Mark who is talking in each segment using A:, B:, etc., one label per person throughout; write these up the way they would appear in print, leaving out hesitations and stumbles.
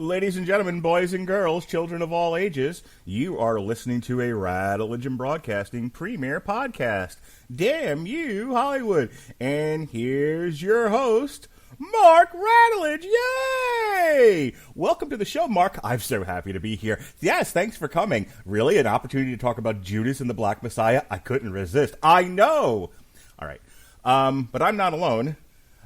A: Ladies and gentlemen, boys and girls, children of all ages, you are listening to a Radulich and Broadcasting premiere podcast. Damn you, Hollywood. And here's your host, Mark Radulich. Yay! Welcome to the show, Mark. I'm so happy to be here. Yes, thanks for coming. Really, an opportunity to talk about Judas and the Black Messiah? I couldn't resist. I know! All right. But I'm not alone.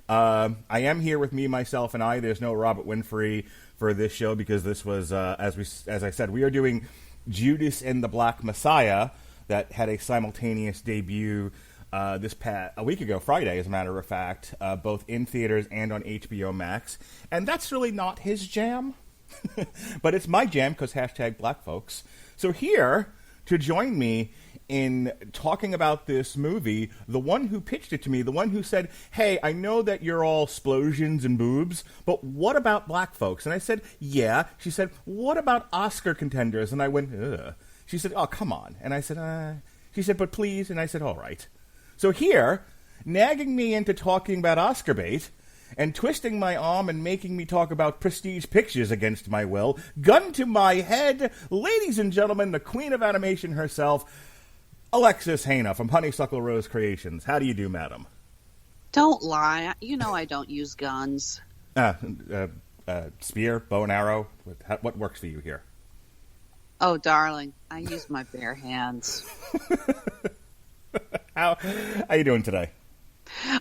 A: I am here with me, myself, and I. There's no Robert Winfrey for this show because this was, as I said, we are doing Judas and the Black Messiah that had a simultaneous debut a week ago, Friday, as a matter of fact, both in theaters and on HBO Max. And that's really not his jam, but it's my jam because #BlackFolks. So here to join me in talking about this movie, the one who pitched it to me, the one who said, hey, I know that you're all explosions and boobs, but what about black folks? And I said, yeah. She said, what about Oscar contenders? And I went, ugh. She said, oh, come on. And I said, She said, but please. And I said, all right. So here, nagging me into talking about Oscar bait and twisting my arm and making me talk about prestige pictures against my will, gun to my head, ladies and gentlemen, the queen of animation herself, Alexis Hejna from Honeysuckle Rose Creations. How do you do, madam?
B: Don't lie. You know I don't use guns.
A: Spear, bow and arrow. What works for you here?
B: Oh, darling, I use my bare hands.
A: How you doing today?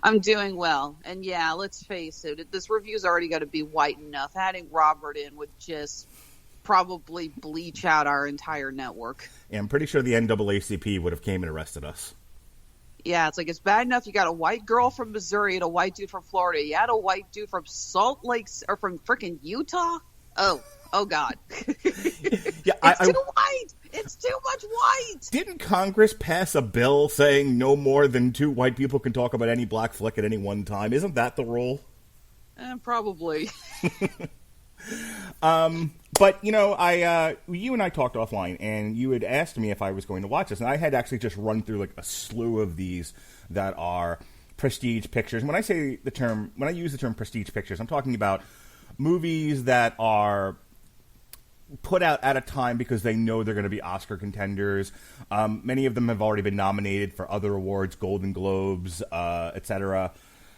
B: I'm doing well. And yeah, let's face it, this review's already got to be white enough. Adding Robert in would just probably bleach out our entire network.
A: Yeah, I'm pretty sure the NAACP would have came and arrested us.
B: Yeah, it's like it's bad enough you got a white girl from Missouri and a white dude from Florida. You had a white dude from Salt Lake or from freaking Utah. Oh God.
A: Yeah,
B: it's too white. It's too much white.
A: Didn't Congress pass a bill saying no more than 2 white people can talk about any black flick at any one time? Isn't that the rule?
B: Probably.
A: But, you know, you and I talked offline, and you had asked me if I was going to watch this, and I had actually just run through, like, a slew of these that are prestige pictures. And when I use the term prestige pictures, I'm talking about movies that are put out at a time because they know they're going to be Oscar contenders. Many of them have already been nominated for other awards, Golden Globes, etc.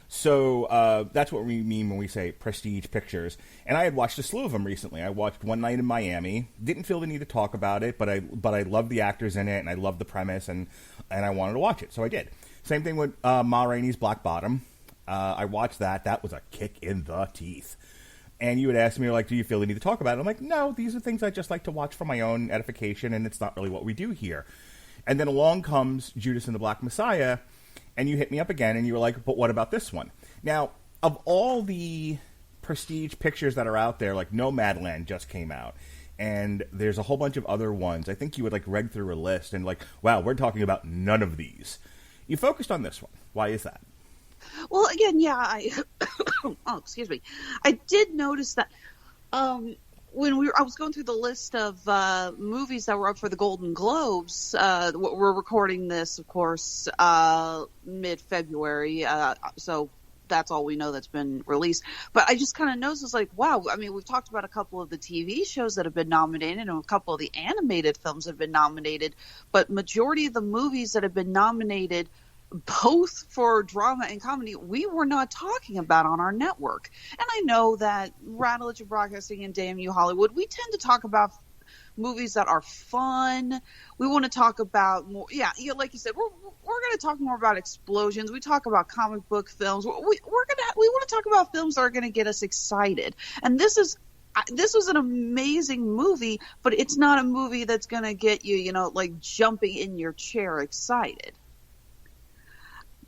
A: So that's what we mean when we say prestige pictures. And I had watched a slew of them recently. I watched One Night in Miami. Didn't feel the need to talk about it, but I loved the actors in it, and I loved the premise, and I wanted to watch it, so I did. Same thing with Ma Rainey's Black Bottom. I watched that. That was a kick in the teeth. And you would ask me, like, do you feel the need to talk about it? I'm like, no, these are things I just like to watch for my own edification, and it's not really what we do here. And then along comes Judas and the Black Messiah, and you hit me up again, and you were like, but what about this one? Now, of all the prestige pictures that are out there, like Nomadland just came out, and there's a whole bunch of other ones. I think you would, like, read through a list, and like, wow, we're talking about none of these. You focused on this one. Why is that?
B: Well, again, yeah, oh, excuse me. I did notice that when I was going through the list of movies that were up for the Golden Globes. We're recording this, of course, mid-February, so that's all we know that's been released. But I just kind of noticed, it's like, wow, I mean, we've talked about a couple of the TV shows that have been nominated and a couple of the animated films have been nominated, but majority of the movies that have been nominated both for drama and comedy, we were not talking about on our network. And I know that Radulich and Broadcasting and Damn You Hollywood, we tend to talk about movies that are fun. We want to talk about more, like you said, we're going to talk more about explosions. We talk about comic book films. We want to talk about films that are going to get us excited. And this was an amazing movie, but it's not a movie that's going to get you, like jumping in your chair excited.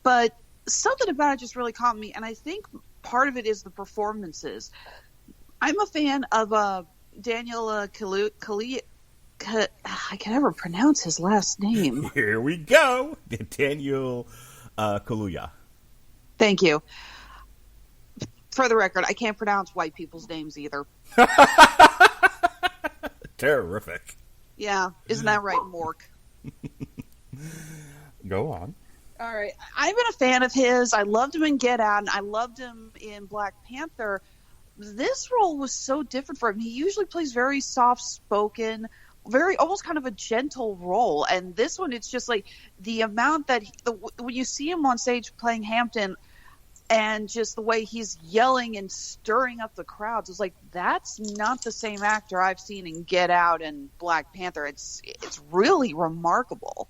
B: But something about it just really caught me, and I think part of it is the performances. I'm a fan of Daniel Kaluuya. I can never pronounce his last name.
A: Here we go. Daniel Kaluuya.
B: Thank you. For the record, I can't pronounce white people's names either.
A: Terrific.
B: Yeah, isn't that right, Mork?
A: Go on.
B: All right. I've been a fan of his. I loved him in Get Out, and I loved him in Black Panther. this role was so different for him. He usually plays very soft-spoken, very almost kind of a gentle role, and this one, it's just like the amount that when you see him on stage playing Hampton, and just the way he's yelling and stirring up the crowds, it's like, that's not the same actor I've seen in Get Out and Black Panther. It's really remarkable.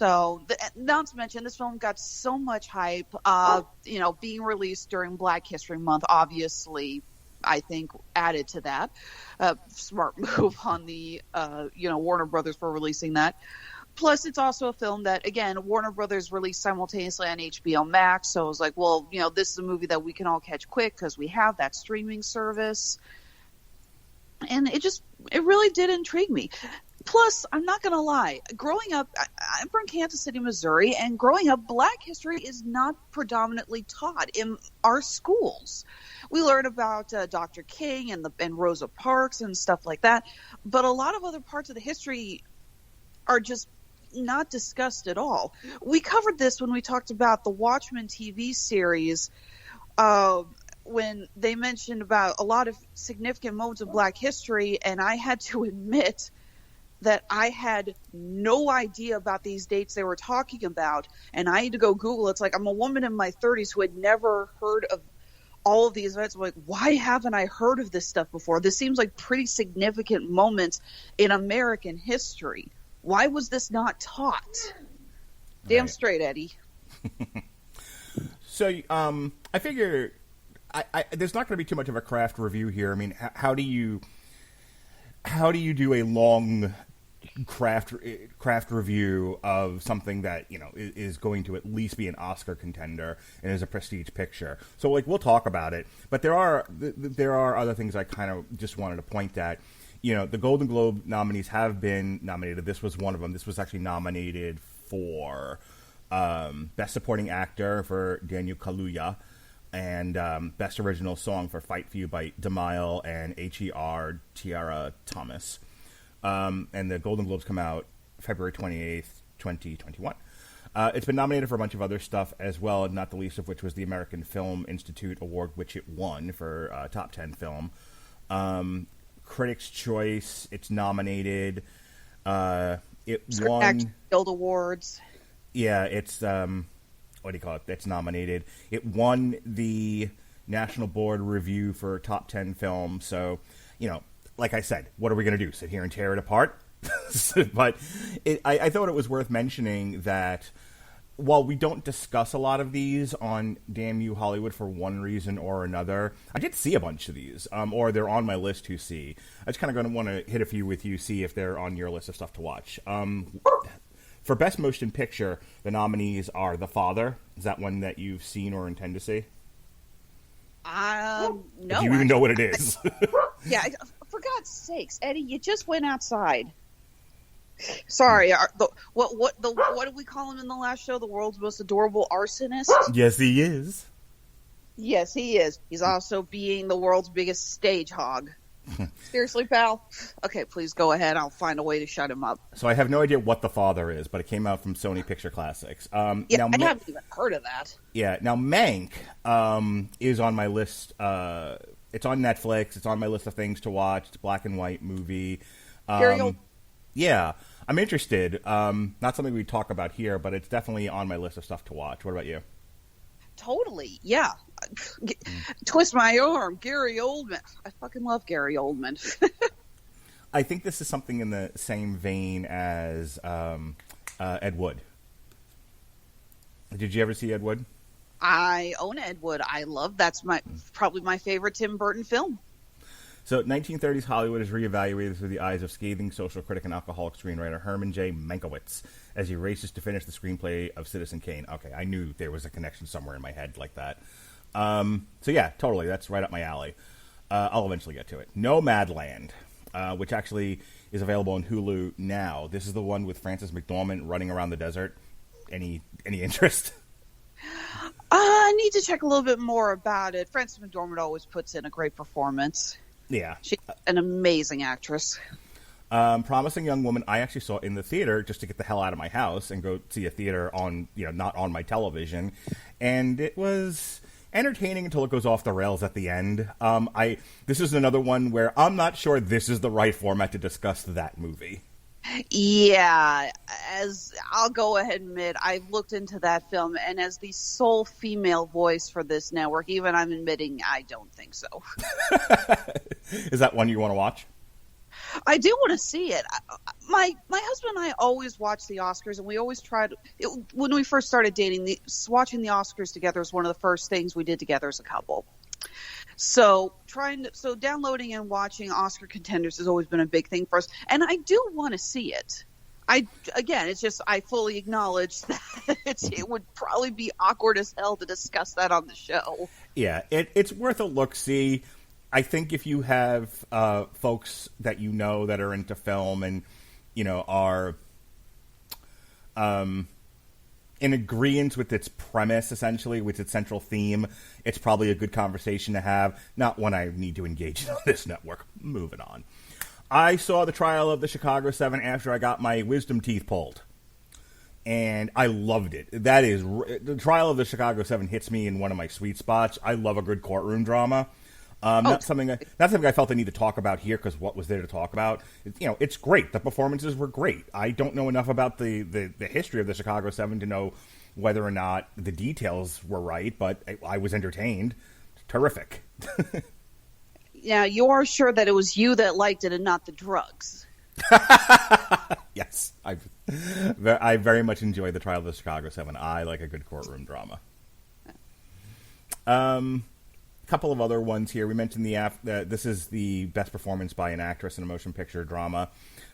B: So, not to mention, this film got so much hype. Being released during Black History Month, obviously, I think, added to that. Smart move on the, Warner Brothers for releasing that. Plus, it's also a film that, again, Warner Brothers released simultaneously on HBO Max. So it was like, well, this is a movie that we can all catch quick because we have that streaming service. And it really did intrigue me. Plus, I'm not going to lie, growing up, I'm from Kansas City, Missouri, and growing up, Black history is not predominantly taught in our schools. We learn about Dr. King and Rosa Parks and stuff like that, but a lot of other parts of the history are just not discussed at all. We covered this when we talked about the Watchmen TV series, when they mentioned about a lot of significant moments of Black history, and I had to admit that I had no idea about these dates they were talking about, and I had to go Google. It's like, I'm a woman in my 30s who had never heard of all of these events. I'm like, why haven't I heard of this stuff before? This seems like pretty significant moments in American history. Why was this not taught? Damn straight, Eddie.
A: So, I figure there's not going to be too much of a craft review here. I mean, how do you do a long craft review of something that is going to at least be an Oscar contender and is a prestige picture? So, like, we'll talk about it, but there are other things I kind of just wanted to point at. The Golden Globe nominees have been nominated. This was one of them. This was actually nominated for Best Supporting Actor for Daniel Kaluuya, and Best Original Song for Fight For You by DeMille and H.E.R. Tiara Thomas. And the Golden Globes come out February 28th, 2021. It's been nominated for a bunch of other stuff as well, not the least of which was the American Film Institute Award, which it won for Top 10 Film. Critics' Choice, it's nominated. It won
B: Guild Awards.
A: Yeah, it's what do you call it? It's nominated. It won the National Board Review for Top 10 Film. So, like I said, what are we going to do? Sit here and tear it apart? But I thought it was worth mentioning that while we don't discuss a lot of these on Damn You Hollywood for one reason or another, I did see a bunch of these, or they're on my list to see. I just kind of going to want to hit a few with you, see if they're on your list of stuff to watch. For Best Motion Picture, the nominees are The Father. Is that one that you've seen or intend to see?
B: No.
A: Do you even know what it is?
B: Yeah, for God's sakes, Eddie, you just went outside. Sorry, what did we call him in the last show? The world's most adorable arsonist?
A: Yes, he is.
B: Yes, he is. He's also being the world's biggest stage hog. Seriously, pal? Okay, please go ahead. I'll find a way to shut him up.
A: So I have no idea what The Father is, but it came out from Sony Picture Classics.
B: I haven't even heard of that.
A: Yeah, now Mank is on my list. It's on Netflix. It's on my list of things to watch. It's a black and white movie. Yeah, I'm interested. Not something we talk about here, but it's definitely on my list of stuff to watch. What about you?
B: Totally, yeah. Twist my arm, Gary Oldman. I fucking love Gary Oldman.
A: I think this is something in the same vein as Ed Wood. Did you ever see Ed Wood?
B: I own Ed Wood. I love that's probably my favorite Tim Burton film.
A: So 1930s Hollywood is reevaluated through the eyes of scathing social critic and alcoholic screenwriter Herman J. Mankiewicz as he races to finish the screenplay of Citizen Kane. Okay, I knew there was a connection somewhere in my head like that. So yeah, totally, that's right up my alley. I'll eventually get to it. Nomadland, which actually is available on Hulu now. This is the one with Frances McDormand running around the desert. Any interest?
B: I need to check a little bit more about it. Frances McDormand always puts in a great performance.
A: Yeah.
B: She's an amazing actress.
A: Promising Young Woman, I actually saw in the theater just to get the hell out of my house and go see a theater on, not on my television. And it was entertaining until it goes off the rails at the end. This is another one where I'm not sure this is the right format to discuss that movie.
B: Yeah, as I'll go ahead and admit, I've looked into that film, and as the sole female voice for this network, even I'm admitting I don't think so.
A: Is that one you want to watch?
B: I do want to see it. My husband and I always watch the Oscars, and we always tried. When we first started dating, watching the Oscars together was one of the first things we did together as a couple. So downloading and watching Oscar contenders has always been a big thing for us, and I do want to see it. It's just I fully acknowledge that it would probably be awkward as hell to discuss that on the show.
A: Yeah, it's worth a look-see. I think if you have folks that you know that are into film and are in agreement with its premise, essentially, with its central theme, it's probably a good conversation to have. Not one I need to engage in on this network. Moving on. I saw the trial of the Chicago 7 after I got my wisdom teeth pulled. And I loved it. The trial of the Chicago 7 hits me in one of my sweet spots. I love a good courtroom drama. Not something I felt I need to talk about here because what was there to talk about? It's great. The performances were great. I don't know enough about the history of the Chicago 7 to know whether or not the details were right, but I was entertained. Terrific.
B: Yeah, you are sure that it was you that liked it and not the drugs.
A: Yes, I very much enjoy the trial of the Chicago 7. I like a good courtroom drama. Couple of other ones here. We mentioned this is the best performance by an actress in a motion picture drama.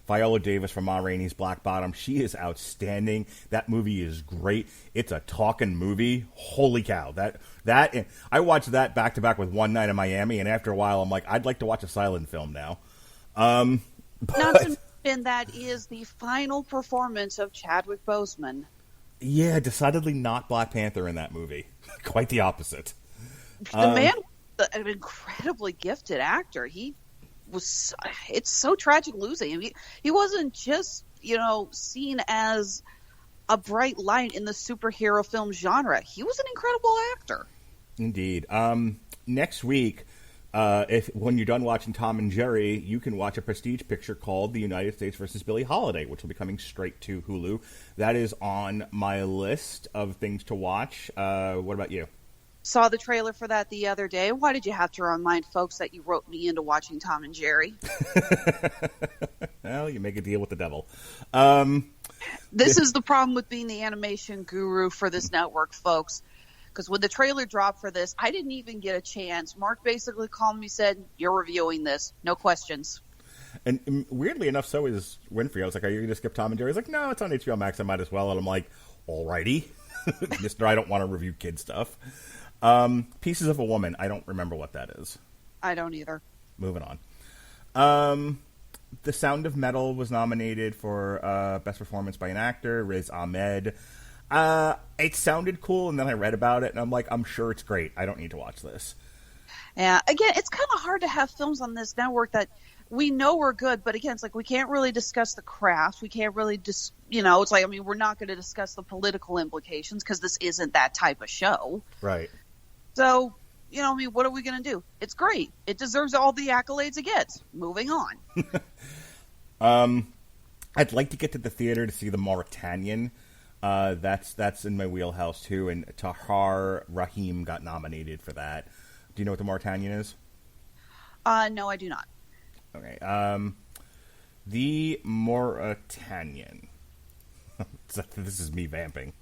A: Viola Davis from Ma Rainey's Black Bottom. She is outstanding. That movie is great. It's a talking movie. Holy cow. I watched that back to back with One Night in Miami, and after a while I'm like, I'd like to watch a silent film now.
B: Not to mention that is the final performance of Chadwick Boseman.
A: Yeah, decidedly not Black Panther in that movie. Quite the opposite.
B: The man was an incredibly gifted actor. It's so tragic losing him. He wasn't just, seen as a bright light in the superhero film genre. He was an incredible actor.
A: Indeed. Next week, when you're done watching Tom and Jerry, you can watch a prestige picture called The United States versus Billie Holiday, which will be coming straight to Hulu. That is on my list of things to watch. What about you?
B: Saw the trailer for that the other day. Why did you have to remind folks that you roped me into watching Tom and Jerry?
A: Well, you make a deal with the devil.
B: This is the problem with being the animation guru for this network, folks. Because when the trailer dropped for this, I didn't even get a chance. Mark basically called me, said, "You're reviewing this. No questions."
A: And weirdly enough, so is Winfrey. I was like, "Are you going to skip Tom and Jerry?" He's like, "No, it's on HBO Max. I might as well." And I'm like, "Alrighty." Mister, I don't want to review kid stuff. Pieces of a Woman. I don't remember what that is.
B: I don't either.
A: Moving on. The Sound of Metal was nominated for Best Performance by an Actor, Riz Ahmed. It sounded cool, and then I read about it, and I'm like, I'm sure it's great. I don't need to watch this.
B: Yeah, again, it's kind of hard to have films on this network that we know are good, but again, it's like we can't really discuss the craft. We can't really it's like, we're not going to discuss the political implications because this isn't that type of show.
A: Right.
B: So, what are we going to do? It's great. It deserves all the accolades it gets. Moving on.
A: I'd like to get to the theater to see The Mauritanian. That's in my wheelhouse, too, and Tahar Rahim got nominated for that. Do you know what The Mauritanian is?
B: No, I do not.
A: Okay. The Mauritanian. This is me vamping.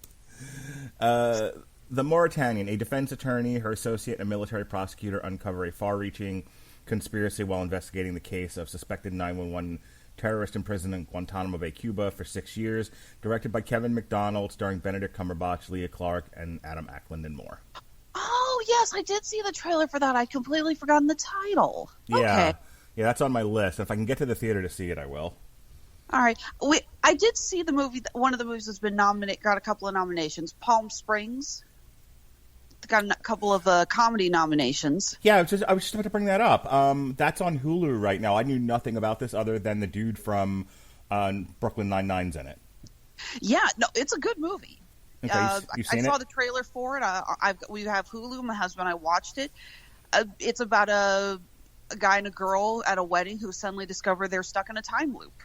A: The Mauritanian, a defense attorney, her associate, and a military prosecutor uncover a far-reaching conspiracy while investigating the case of suspected 911 terrorist imprisoned in Guantanamo Bay, Cuba for 6 years. Directed by Kevin McDonald, starring Benedict Cumberbatch, Leah Clark, and Adam Ackland, and more.
B: Oh, yes, I did see the trailer for that. I'd completely forgotten the title.
A: Yeah.
B: Okay.
A: Yeah, that's on my list. If I can get to the theater to see it, I will.
B: All right. I did see the movie, one of the movies that's been nominated, got a couple of nominations. Palm Springs. Got a couple of comedy nominations.
A: Yeah, I was just about to bring that up. That's on Hulu right now. I knew nothing about this other than the dude from Brooklyn Nine-Nine's in it.
B: Yeah, no, it's a good movie.
A: Okay, you've
B: I
A: seen
B: saw
A: it?
B: the trailer for it. We have Hulu. My husband and I watched it. It's about a guy and a girl at a wedding who suddenly discover they're stuck in a time loop.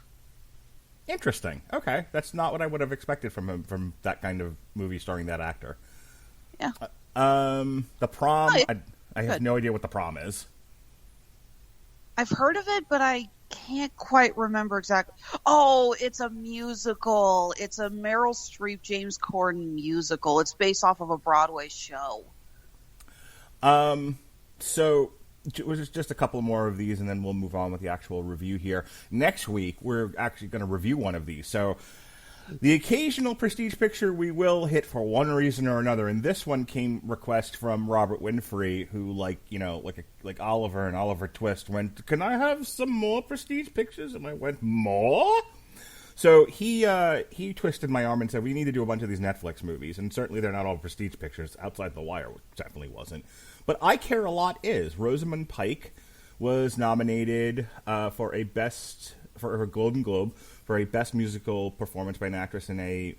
A: Interesting. Okay, that's not what I would have expected from him, from that kind of movie starring that actor.
B: Yeah.
A: The Prom.
B: Oh, yeah.
A: I have
B: Good.
A: no idea what The Prom is.
B: I've heard of it, but I can't quite remember exactly. Oh, it's a musical. It's a Meryl Streep, James Corden musical. It's based off of a Broadway show.
A: So just a couple more of these, and then we'll move on with the actual review here. Next week, we're actually going to review one of these. So the occasional prestige picture we will hit for one reason or another, and this one came request from Robert Winfrey, who, like Oliver and Oliver Twist, went, "Can I have some more prestige pictures?" And I went, "More?" So he twisted my arm and said, "We need to do a bunch of these Netflix movies," and certainly they're not all prestige pictures. Outside the Wire definitely wasn't. But I Care a Lot is. Rosamund Pike was nominated for her Golden Globe for a Best Musical Performance by an Actress in a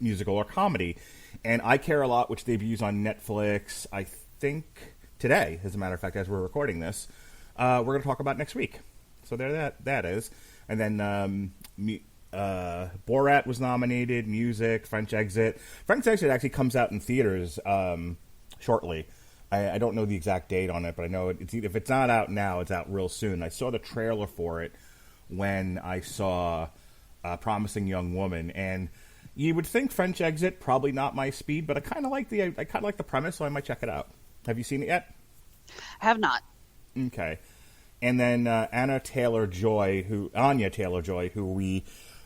A: musical or comedy. And I Care a Lot, which debuts on Netflix, I think today, as a matter of fact, as we're recording this, we're going to talk about next week. So there that is. And then Borat was nominated, music, French Exit. French Exit actually comes out in theaters shortly. I don't know the exact date on it, but I know if it's not out now, it's out real soon. I saw the trailer for it when I saw Promising Young Woman, and you would think French Exit, probably not my speed, but I kind of like the premise, so I might check it out. Have you seen it yet?
B: I have not.
A: Okay. And then Anya Taylor-Joy, who we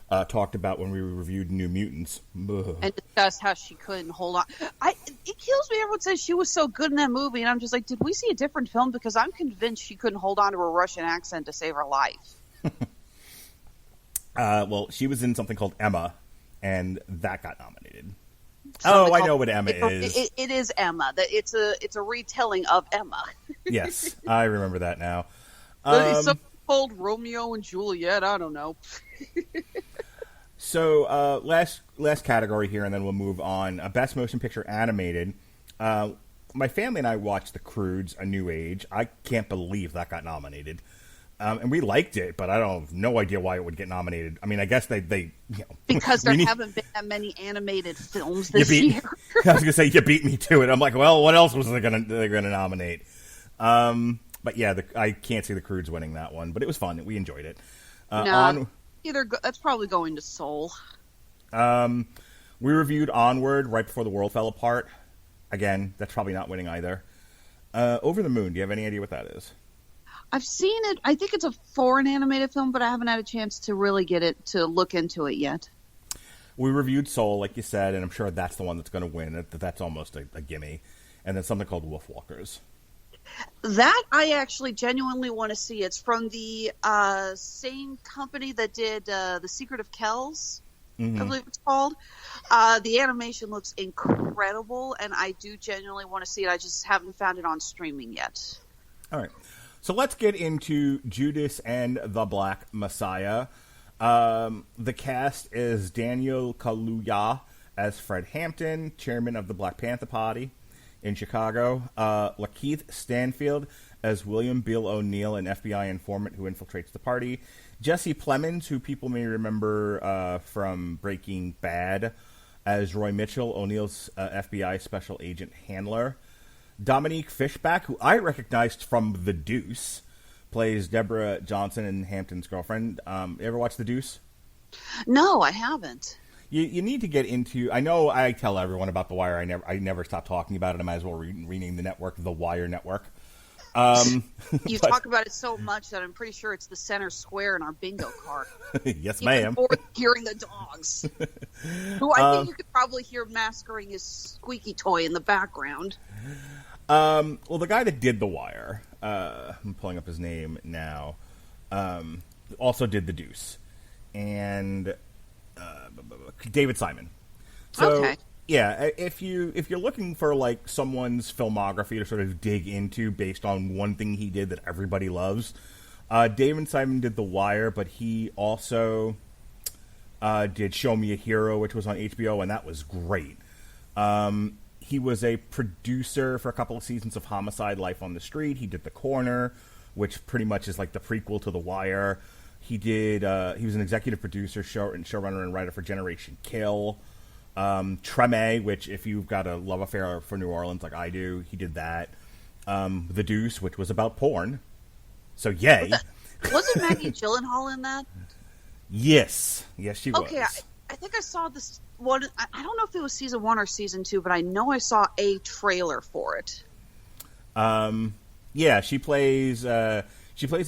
A: talked about when we reviewed New Mutants. Ugh.
B: And discussed how she couldn't hold on. It kills me. Everyone says she was so good in that movie, and I'm just like, did we see a different film? Because I'm convinced she couldn't hold on to a Russian accent to save her life.
A: Well, she was in something called Emma, and that got nominated. I know what Emma is.
B: It is Emma. It's a retelling of Emma.
A: Yes, I remember that now.
B: Something called Romeo and Juliet. I don't know.
A: So last category here, and then we'll move on. Best Motion Picture Animated. My family and I watched The Croods: A New Age. I can't believe that got nominated. And we liked it, but I have no idea why it would get nominated. I mean, I guess they
B: because there haven't been that many animated films this year.
A: I was gonna say you beat me to it. I'm like, well, what else was they're gonna nominate? But yeah, I can't see The Croods winning that one, but it was fun. We enjoyed it.
B: That's probably going to Soul.
A: We reviewed Onward right before the world fell apart. Again, that's probably not winning either. Over the Moon. Do you have any idea what that is?
B: I've seen it. I think it's a foreign animated film, but I haven't had a chance to really to look into it yet.
A: We reviewed Soul, like you said, and I'm sure that's the one that's going to win. That's almost a gimme. And then something called Wolfwalkers.
B: That I actually genuinely want to see. It's from the same company that did The Secret of Kells, I believe it's called. The animation looks incredible, and I do genuinely want to see it. I just haven't found it on streaming yet.
A: All right. So let's get into Judas and the Black Messiah. The cast is Daniel Kaluuya as Fred Hampton, chairman of the Black Panther Party in Chicago. Lakeith Stanfield as William Bill O'Neill, an FBI informant who infiltrates the party. Jesse Plemons, who people may remember from Breaking Bad, as Roy Mitchell, O'Neill's FBI special agent handler. Dominique Fishback, who I recognized from The Deuce, plays Deborah Johnson and Hampton's girlfriend. You ever watch The Deuce?
B: No, I haven't.
A: You need to get into. I know I tell everyone about The Wire. I never stop talking about it. I might as well rename the network The Wire Network.
B: You talk about it so much that I'm pretty sure it's the center square in our bingo card.
A: Yes, ma'am.
B: Or hearing the dogs, who I think you could probably hear massacring his squeaky toy in the background.
A: Well, the guy that did The Wire, I'm pulling up his name now, also did The Deuce, and David Simon. So,
B: okay.
A: Yeah, if you're looking for like someone's filmography to sort of dig into based on one thing he did that everybody loves, David Simon did The Wire, but he also Did Show Me a Hero, which was on HBO, and that was great. He was a producer for a couple of seasons of Homicide: Life on the Street. He did The Corner, which pretty much is like the prequel to The Wire. He was an executive producer, showrunner, and writer for Generation Kill. Treme, which if you've got a love affair for New Orleans like I do, he did that. The Deuce, which was about porn. So yay.
B: Wasn't Maggie Gyllenhaal in that?
A: Yes, she was.
B: Okay, I think I saw this one. I don't know if it was season 1 or season 2, but I know I saw a trailer for it.
A: Yeah, she plays a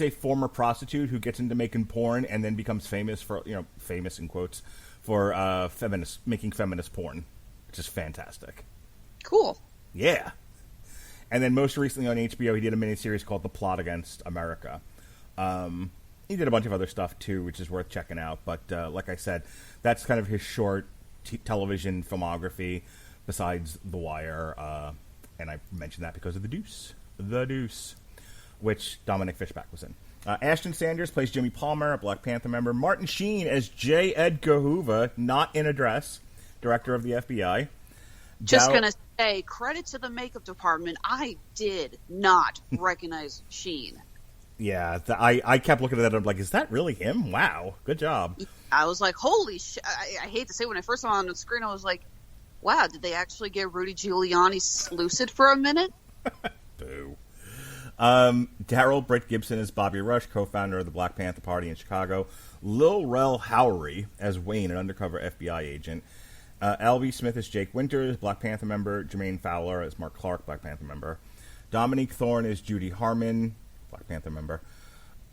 A: former prostitute who gets into making porn and then becomes famous for, famous in quotes, for making feminist porn, which is fantastic.
B: Cool.
A: Yeah. And then most recently on HBO, he did a miniseries called The Plot Against America. He did a bunch of other stuff, too, which is worth checking out. But like I said, that's kind of his short television filmography besides The Wire. And I mentioned that because of The Deuce, which Dominic Fishback was in. Ashton Sanders plays Jimmy Palmer, a Black Panther member. Martin Sheen as J. Edgar Hoover, not in a dress, director of the FBI.
B: Just going to say, credit to the makeup department. I did not recognize Sheen.
A: Yeah, I kept looking at that and I'm like, is that really him? Wow, good job.
B: I was like, holy shit. I hate to say, when I first saw him on the screen, I was like, wow, did they actually get Rudy Giuliani lucid for a minute?
A: Boo. Daryl Britt Gibson as Bobby Rush, co-founder of the Black Panther Party in Chicago. Lil Rel Howery as Wayne, an undercover FBI agent. L.B. Smith as Jake Winters, Black Panther member. Jermaine Fowler as Mark Clark, Black Panther member. Dominique Thorne as Judy Harmon, Black Panther member.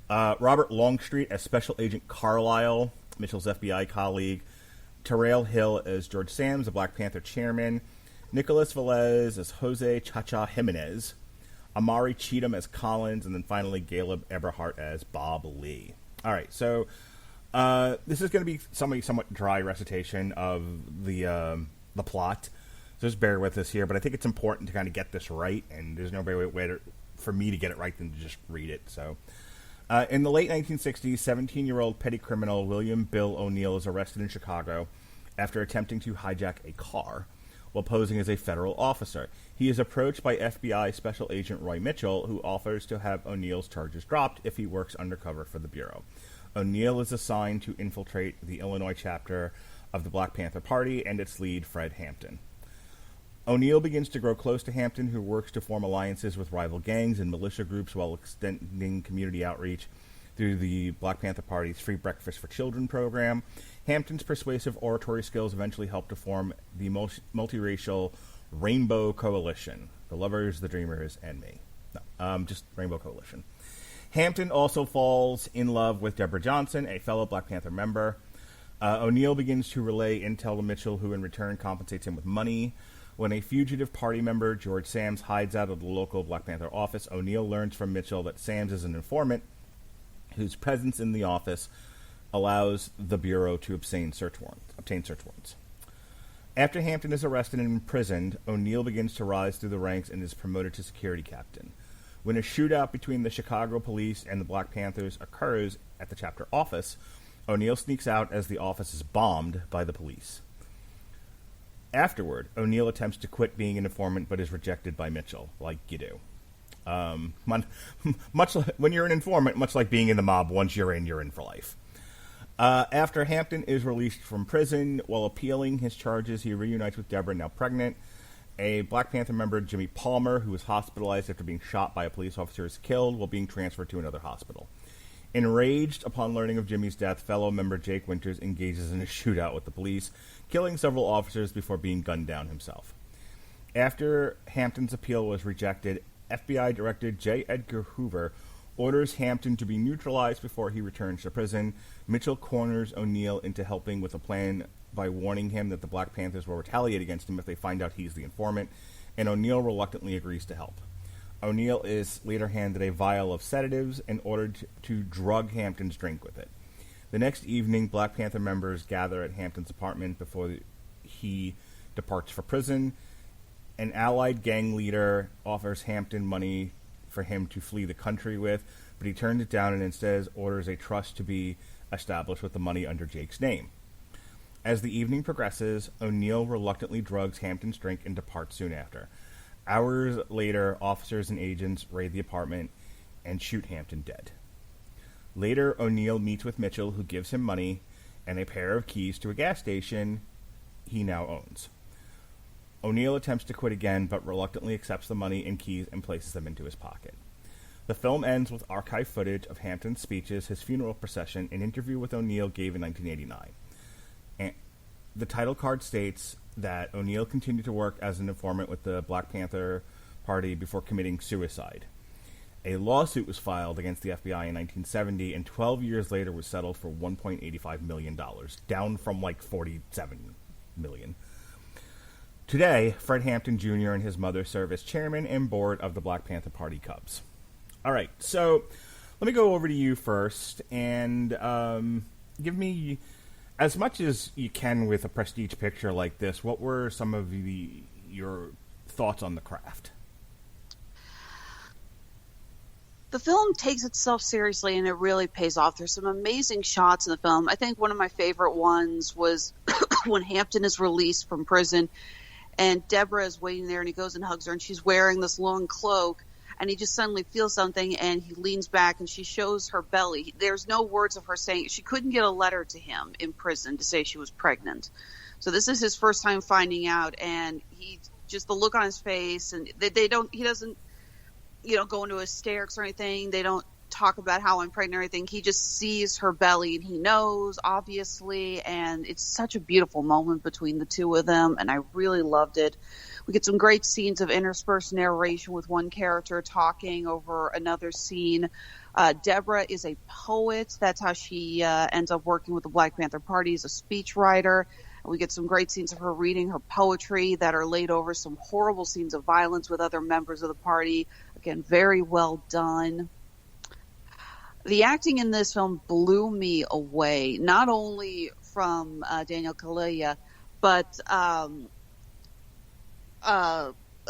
A: Robert Longstreet as Special Agent Carlisle, Mitchell's FBI colleague. Terrell Hill as George Sams, the Black Panther chairman. Nicholas Velez as Jose Chacha Jimenez. Amari Cheatham as Collins, and then finally Caleb Eberhardt as Bob Lee. All right, so this is going to be somewhat dry recitation of the plot. So just bear with us here, but I think it's important to kind of get this right, and there's no better way for me to get it right than to just read it. So, in the late 1960s, 17-year-old petty criminal William Bill O'Neill is arrested in Chicago after attempting to hijack a car while posing as a federal officer. He is approached by FBI Special Agent Roy Mitchell, who offers to have O'Neill's charges dropped if he works undercover for the Bureau. O'Neill is assigned to infiltrate the Illinois chapter of the Black Panther Party and its lead, Fred Hampton. O'Neill begins to grow close to Hampton, who works to form alliances with rival gangs and militia groups while extending community outreach through the Black Panther Party's Free Breakfast for Children program. Hampton's persuasive oratory skills eventually help to form the multiracial Rainbow Coalition. The Lovers, the Dreamers, and me. No, just Rainbow Coalition. Hampton also falls in love with Deborah Johnson, a fellow Black Panther member. O'Neill begins to relay intel to Mitchell, who in return compensates him with money. When a fugitive party member, George Sams, hides out of the local Black Panther office, O'Neill learns from Mitchell that Sams is an informant whose presence in the office allows the Bureau to obtain search warrants. After Hampton is arrested and imprisoned, O'Neill begins to rise through the ranks and is promoted to security captain. When a shootout between the Chicago police and the Black Panthers occurs at the chapter office, O'Neill sneaks out as the office is bombed by the police. Afterward, O'Neill attempts to quit being an informant but is rejected by Mitchell, like you do. Much like, when you're an informant, much like being in the mob, once you're in for life. After Hampton is released from prison, while appealing his charges, he reunites with Deborah, now pregnant. A Black Panther member, Jimmy Palmer, who was hospitalized after being shot by a police officer, is killed while being transferred to another hospital. Enraged upon learning of Jimmy's death, fellow member Jake Winters engages in a shootout with the police, killing several officers before being gunned down himself. After Hampton's appeal was rejected, FBI Director J. Edgar Hoover orders Hampton to be neutralized before he returns to prison. Mitchell corners O'Neill into helping with a plan by warning him that the Black Panthers will retaliate against him if they find out he's the informant, and O'Neill reluctantly agrees to help. O'Neill is later handed a vial of sedatives and ordered to drug Hampton's drink with it. The next evening, Black Panther members gather at Hampton's apartment before he departs for prison. An allied gang leader offers Hampton money for him to flee the country with, but he turns it down and instead orders a trust to be established with the money under Jake's name. As the evening progresses, O'Neill reluctantly drugs Hampton's drink and departs soon after. Hours later, officers and agents raid the apartment and shoot Hampton dead. Later, O'Neill meets with Mitchell, who gives him money and a pair of keys to a gas station he now owns. O'Neill attempts to quit again, but reluctantly accepts the money and keys and places them into his pocket. The film ends with archive footage of Hampton's speeches, his funeral procession, an interview with O'Neill gave in 1989. And the title card states that O'Neill continued to work as an informant with the Black Panther Party before committing suicide. A lawsuit was filed against the FBI in 1970, and 12 years later was settled for $1.85 million, down from like $47 million. Today, Fred Hampton Jr. and his mother serve as chairman and board of the Black Panther Party Cubs. All right, so let me go over to you first and give me, as much as you can with a prestige picture like this, what were some of your thoughts on the craft?
B: The film takes itself seriously, and it really pays off. There's some amazing shots in the film. I think one of my favorite ones was when Hampton is released from prison, and Deborah is waiting there, and he goes and hugs her, and she's wearing this long cloak, and he just suddenly feels something, and he leans back, and she shows her belly. There's no words of her saying. She couldn't get a letter to him in prison to say she was pregnant. So this is his first time finding out, and he just, the look on his face, and he doesn't, go into hysterics or anything. They don't talk about how I'm pregnant or anything. He just sees her belly, and he knows, obviously, and it's such a beautiful moment between the two of them, and I really loved it. We get some great scenes of interspersed narration with one character talking over another scene. Deborah is a poet. That's how she ends up working with the Black Panther Party as a speechwriter. We get some great scenes of her reading her poetry that are laid over some horrible scenes of violence with other members of the party. Again, very well done. The acting in this film blew me away, not only from Daniel Kaluuya, but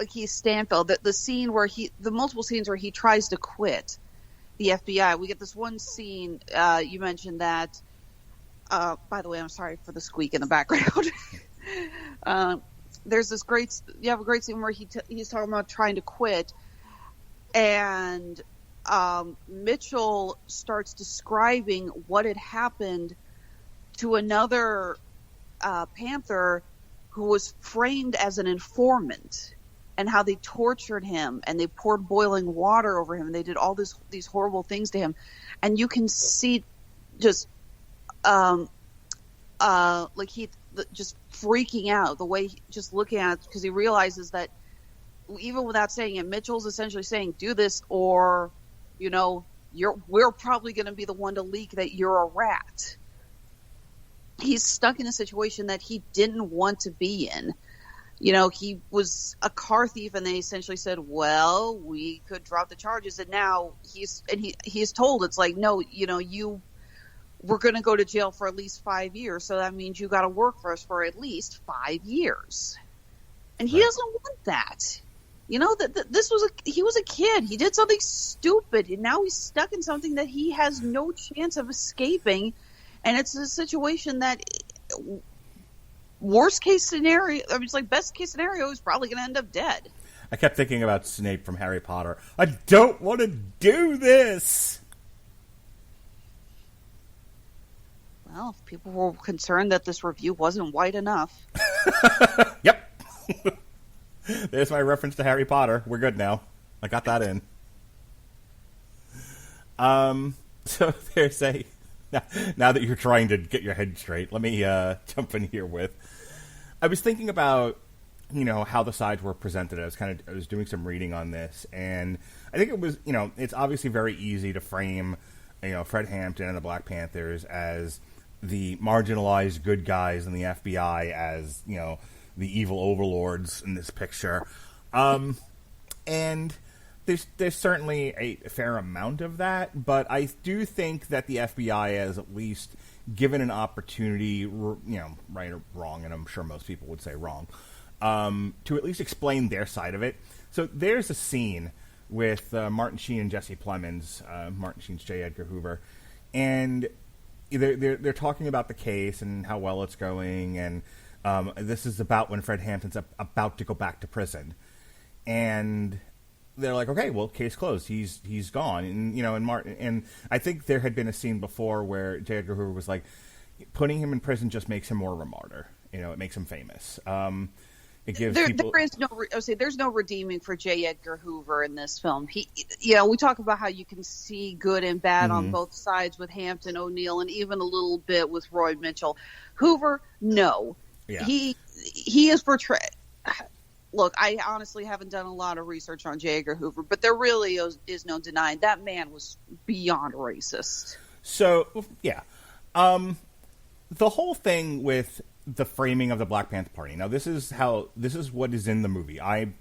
B: Keith Stanfield. The scene where the multiple scenes where he tries to quit the FBI. We get this one scene, you mentioned that. By the way, I'm sorry for the squeak in the background. There's this you have a great scene where he's talking about trying to quit, and Mitchell starts describing what had happened to another Panther who was framed as an informant, and how they tortured him, and they poured boiling water over him, and they did all these horrible things to him, and you can see just like he just freaking out, the way just looking at it, because he realizes that even without saying it, Mitchell's essentially saying, do this or, we're probably going to be the one to leak that you're a rat. He's stuck in a situation that he didn't want to be in. He was a car thief, and they essentially said, well, we could drop the charges, and now he's told, it's like, no, we're going to go to jail for at least 5 years, so that means you got to work for us for at least 5 years. And he doesn't want that. He was a kid. He did something stupid, and now he's stuck in something that he has no chance of escaping. And it's a situation that, worst case scenario, it's like best case scenario, is probably going to end up dead.
A: I kept thinking about Snape from Harry Potter. I don't want to do this.
B: Well, if people were concerned that this review wasn't white enough.
A: Yep. There's my reference to Harry Potter. We're good now. I got that in. So there's now that you're trying to get your head straight, let me jump in here with. I was thinking about, how the sides were presented. I was doing some reading on this, and I think it was, it's obviously very easy to frame, Fred Hampton and the Black Panthers as the marginalized good guys, and the FBI as, the evil overlords in this picture. And there's certainly a fair amount of that, but I do think that the FBI has at least given an opportunity, right or wrong, and I'm sure most people would say wrong, to at least explain their side of it. So there's a scene with Martin Sheen and Jesse Plemons. Martin Sheen's J. Edgar Hoover, and they're talking about the case and how well it's going, and this is about when Fred Hampton's about to go back to prison, and they're like, okay, well, case closed. He's gone, and and Martin, and I think there had been a scene before where J. Edgar Hoover was like, putting him in prison just makes him more of a martyr. It makes him famous. It gives people.
B: There's no redeeming for J. Edgar Hoover in this film. We talk about how you can see good and bad on both sides with Hampton, O'Neill, and even a little bit with Roy Mitchell. Hoover, no. Yeah. He is portrayed. Look, I honestly haven't done a lot of research on J. Edgar Hoover, but there really is no denying that man was beyond racist.
A: So, yeah. The whole thing with the framing of the Black Panther Party. Now, this is what is in the movie. I'm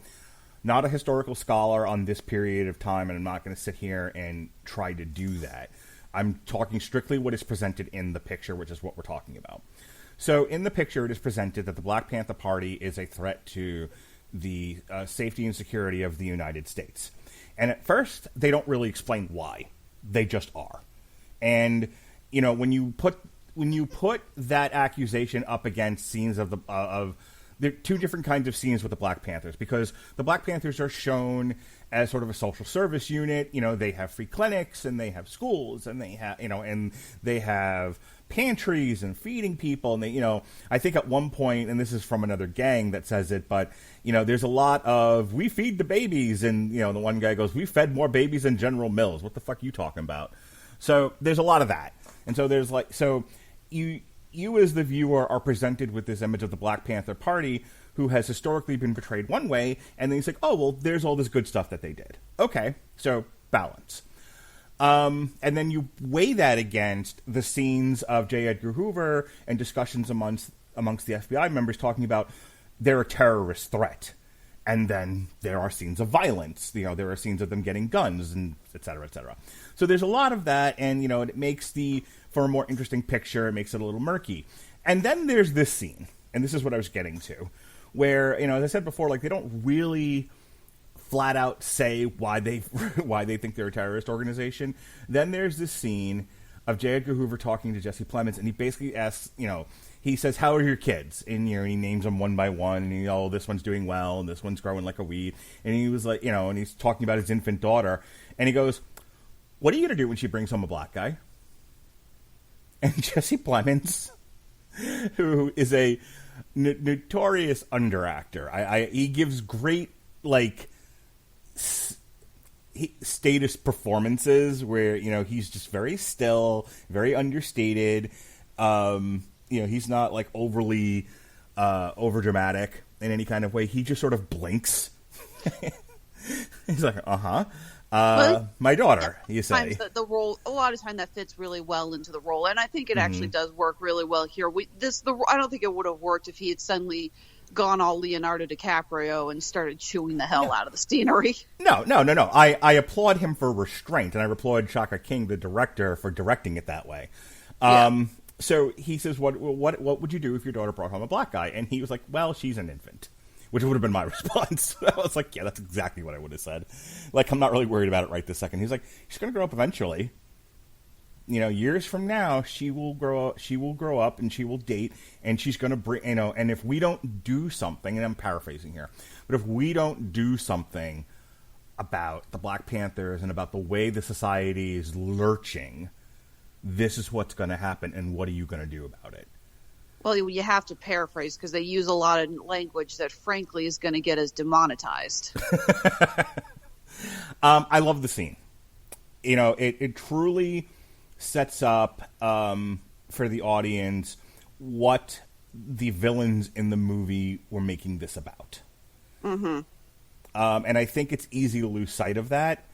A: not a historical scholar on this period of time, and I'm not going to sit here and try to do that. I'm talking strictly what is presented in the picture, which is what we're talking about. So, in the picture, it is presented that the Black Panther Party is a threat to the safety and security of the United States. And at first, they don't really explain why. They just are. And, when you put that accusation up against scenes of there are two different kinds of scenes with the Black Panthers, because the Black Panthers are shown as sort of a social service unit. They have free clinics, and they have schools, and they have, and they have pantries and feeding people. And they, I think at one point, and this is from another gang that says it, but, there's a lot of, we feed the babies. And, the one guy goes, we fed more babies than General Mills. What the fuck are you talking about? So there's a lot of that. And so there's you as the viewer are presented with this image of the Black Panther Party, who has historically been portrayed one way, and then it's like, oh, well, there's all this good stuff that they did. Okay, so balance. And then you weigh that against the scenes of J. Edgar Hoover and discussions amongst the FBI members talking about they're a terrorist threat. And then there are scenes of violence. There are scenes of them getting guns, and et cetera, et cetera. So there's a lot of that, and, it makes for a more interesting picture, it makes it a little murky. And then there's this scene, and this is what I was getting to, where, as I said before, they don't really flat out say why they think they're a terrorist organization. Then there's this scene of J. Edgar Hoover talking to Jesse Plemons, and he basically asks, he says, how are your kids? And, he names them one by one, and, this one's doing well, and this one's growing like a weed. And he was like, and he's talking about his infant daughter, and he goes, what are you going to do when she brings home a black guy? And Jesse Plemons, who is a notorious underactor, he gives great, status performances where, he's just very still, very understated. He's not overly overdramatic in any kind of way. He just sort of blinks. He's like, my daughter, you say.
B: The role, a lot of time that fits really well into the role, and I think it actually does work really well here. I don't think it would have worked if he had suddenly gone all Leonardo DiCaprio and started chewing the hell out of the scenery.
A: No. I applaud him for restraint, and I applaud Shaka King, the director, for directing it that way. So he says, what would you do if your daughter brought home a black guy? And he was like, well, she's an infant, which would have been my response. I was like, yeah, that's exactly what I would have said. I'm not really worried about it right this second. He's like, she's going to grow up eventually. Years from now, she will grow up and she will date, and she's going to bring, and if we don't do something, and I'm paraphrasing here, but if we don't do something about the Black Panthers and about the way the society is lurching, this is what's going to happen, and what are you going to do about it?
B: Well, you have to paraphrase because they use a lot of language that, frankly, is going to get us demonetized.
A: I love the scene. It truly sets up for the audience what the villains in the movie were making this about. Mm-hmm. And I think it's easy to lose sight of that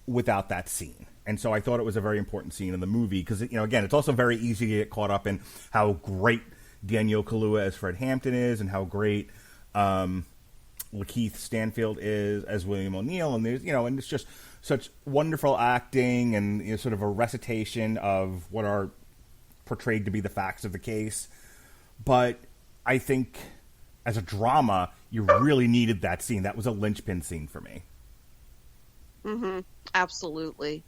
A: without that scene. And so I thought it was a very important scene in the movie because, again, it's also very easy to get caught up in how great Daniel Kaluuya as Fred Hampton is and how great Lakeith Stanfield is as William O'Neill. And there's, and it's just such wonderful acting and sort of a recitation of what are portrayed to be the facts of the case. But I think as a drama, you really needed that scene. That was a linchpin scene for me.
B: Mm-hmm. Absolutely.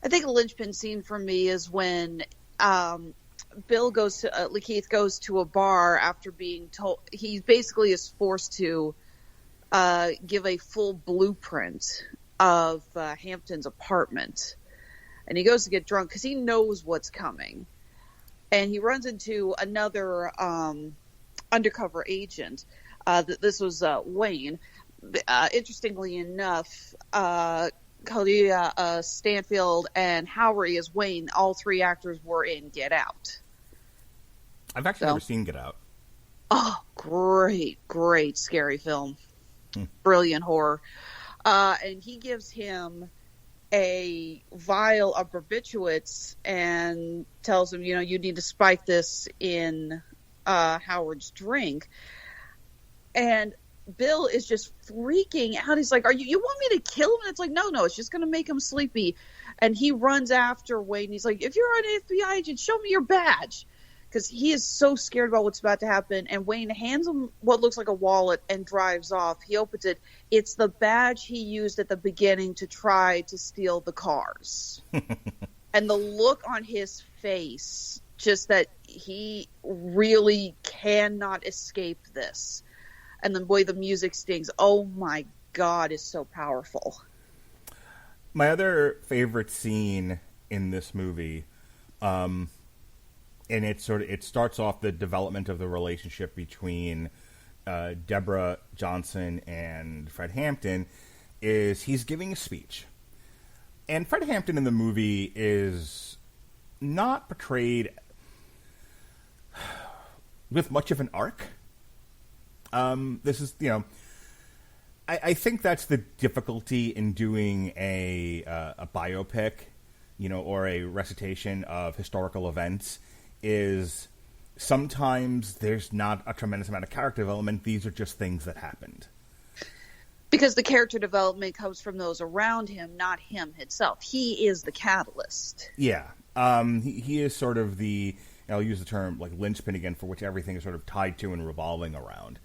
B: I think a linchpin scene for me is when Bill goes to Lakeith goes to a bar after being told he basically is forced to give a full blueprint of Hampton's apartment, and he goes to get drunk because he knows what's coming, and he runs into another undercover agent. This was Wayne. Interestingly enough, Kalia Stanfield and Howery as Wayne, all three actors were in Get Out.
A: I've actually never seen Get Out.
B: Oh, great scary film. Brilliant horror. And he gives him a vial of barbiturates and tells him, you need to spike this in Howard's drink. And Bill is just freaking out. He's like, you want me to kill him? And it's like, no, it's just going to make him sleepy. And he runs after Wade, and he's like, if you're an FBI agent, show me your badge. Because he is so scared about what's about to happen. And Wayne hands him what looks like a wallet and drives off. He opens it. It's the badge he used at the beginning to try to steal the cars. And the look on his face, just that he really cannot escape this. And the way the music stings, oh my God, is so powerful.
A: My other favorite scene in this movie, and it starts off the development of the relationship between Deborah Johnson and Fred Hampton, is he's giving a speech. And Fred Hampton in the movie is not portrayed with much of an arc. This is, I think that's the difficulty in doing a biopic, or a recitation of historical events, is sometimes there's not a tremendous amount of character development. These are just things that happened.
B: Because the character development comes from those around him, not him himself. He is the catalyst.
A: Yeah. He is sort of the, I'll use the term like linchpin again, for which everything is sort of tied to and revolving around.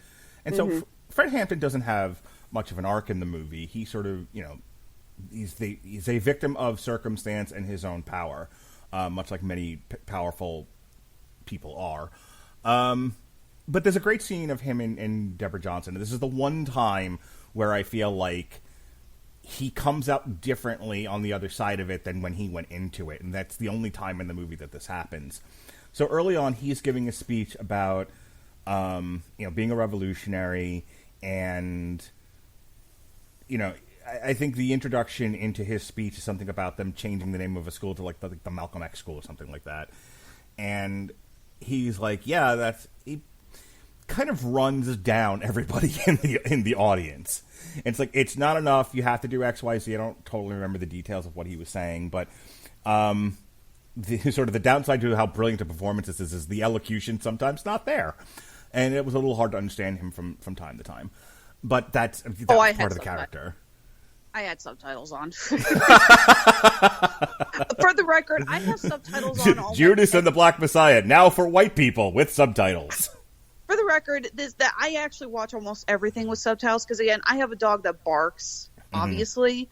A: And so Fred Hampton doesn't have much of an arc in the movie. He sort of, he's a victim of circumstance and his own power, much like many powerful people are. But there's a great scene of him and Deborah Johnson. This is the one time where I feel like he comes out differently on the other side of it than when he went into it. And that's the only time in the movie that this happens. So early on, he's giving a speech about being a revolutionary, and, I think the introduction into his speech is something about them changing the name of a school to like the Malcolm X school or something like that. And he's like, he kind of runs down everybody in the audience. It's like, it's not enough. You have to do X, Y, Z. I don't totally remember the details of what he was saying, but, the downside to how brilliant a performance this is the elocution sometimes not there. And it was a little hard to understand him from time to time. But that's part of the character.
B: I had subtitles on. For the record, I have subtitles on.
A: Judas and the Black Messiah, now for white people with subtitles.
B: For the record, I actually watch almost everything with subtitles because, again, I have a dog that barks, obviously.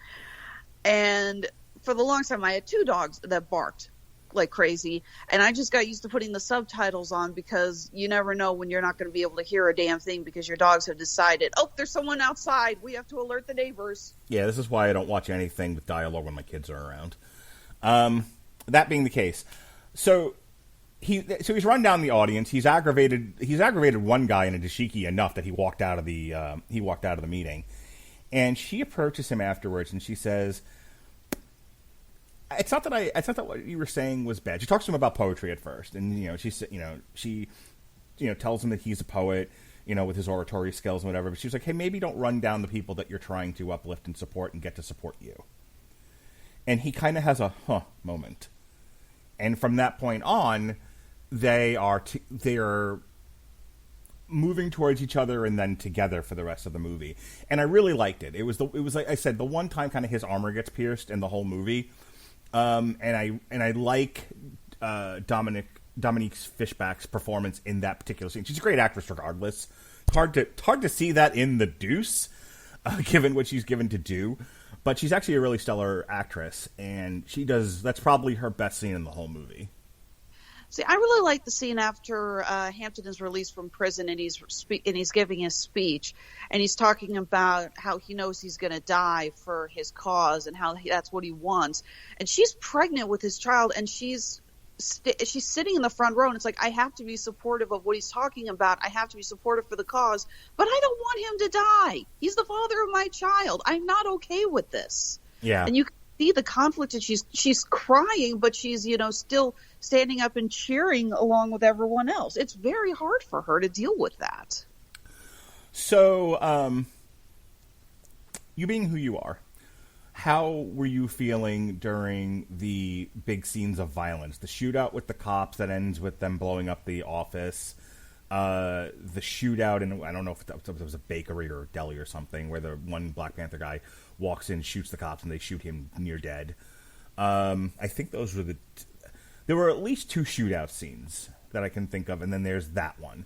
B: And for the longest time, I had two dogs that barked like crazy, and I just got used to putting the subtitles on because you never know when you're not going to be able to hear a damn thing because your dogs have decided, there's someone outside, we have to alert the neighbors.
A: Yeah, this is why I don't watch anything with dialogue when my kids are around. That being the case, so he's run down the audience. He's aggravated one guy in a dashiki enough that he walked out of the meeting, and she approaches him afterwards and she says, It's not that what you were saying was bad. She talks to him about poetry at first, and she tells him that he's a poet, with his oratory skills and whatever. But she's like, hey, maybe don't run down the people that you're trying to uplift and support and get to support you. And he kind of has a moment, and from that point on, they are moving towards each other and then together for the rest of the movie. And I really liked it. It was like I said, the one time kind of his armor gets pierced in the whole movie. And I like Dominique Fishback's performance in that particular scene. She's a great actress, regardless. Hard to see that in The Deuce, given what she's given to do. But she's actually a really stellar actress, and that's probably her best scene in the whole movie.
B: See, I really like the scene after Hampton is released from prison and he's giving his speech, and he's talking about how he knows he's going to die for his cause and how that's what he wants. And she's pregnant with his child, and she's sitting in the front row, and it's like, I have to be supportive of what he's talking about. I have to be supportive for the cause, but I don't want him to die. He's the father of my child. I'm not okay with this.
A: Yeah.
B: And you can see the conflict, and she's crying, but she's, still standing up and cheering along with everyone else. It's very hard for her to deal with that.
A: So, you being who you are, how were you feeling during the big scenes of violence? The shootout with the cops that ends with them blowing up the office, the shootout in, I don't know if it was a bakery or a deli or something, where the one Black Panther guy walks in, shoots the cops, and they shoot him near dead. I think those were there were at least 2 shootout scenes that I can think of, and then there's that one.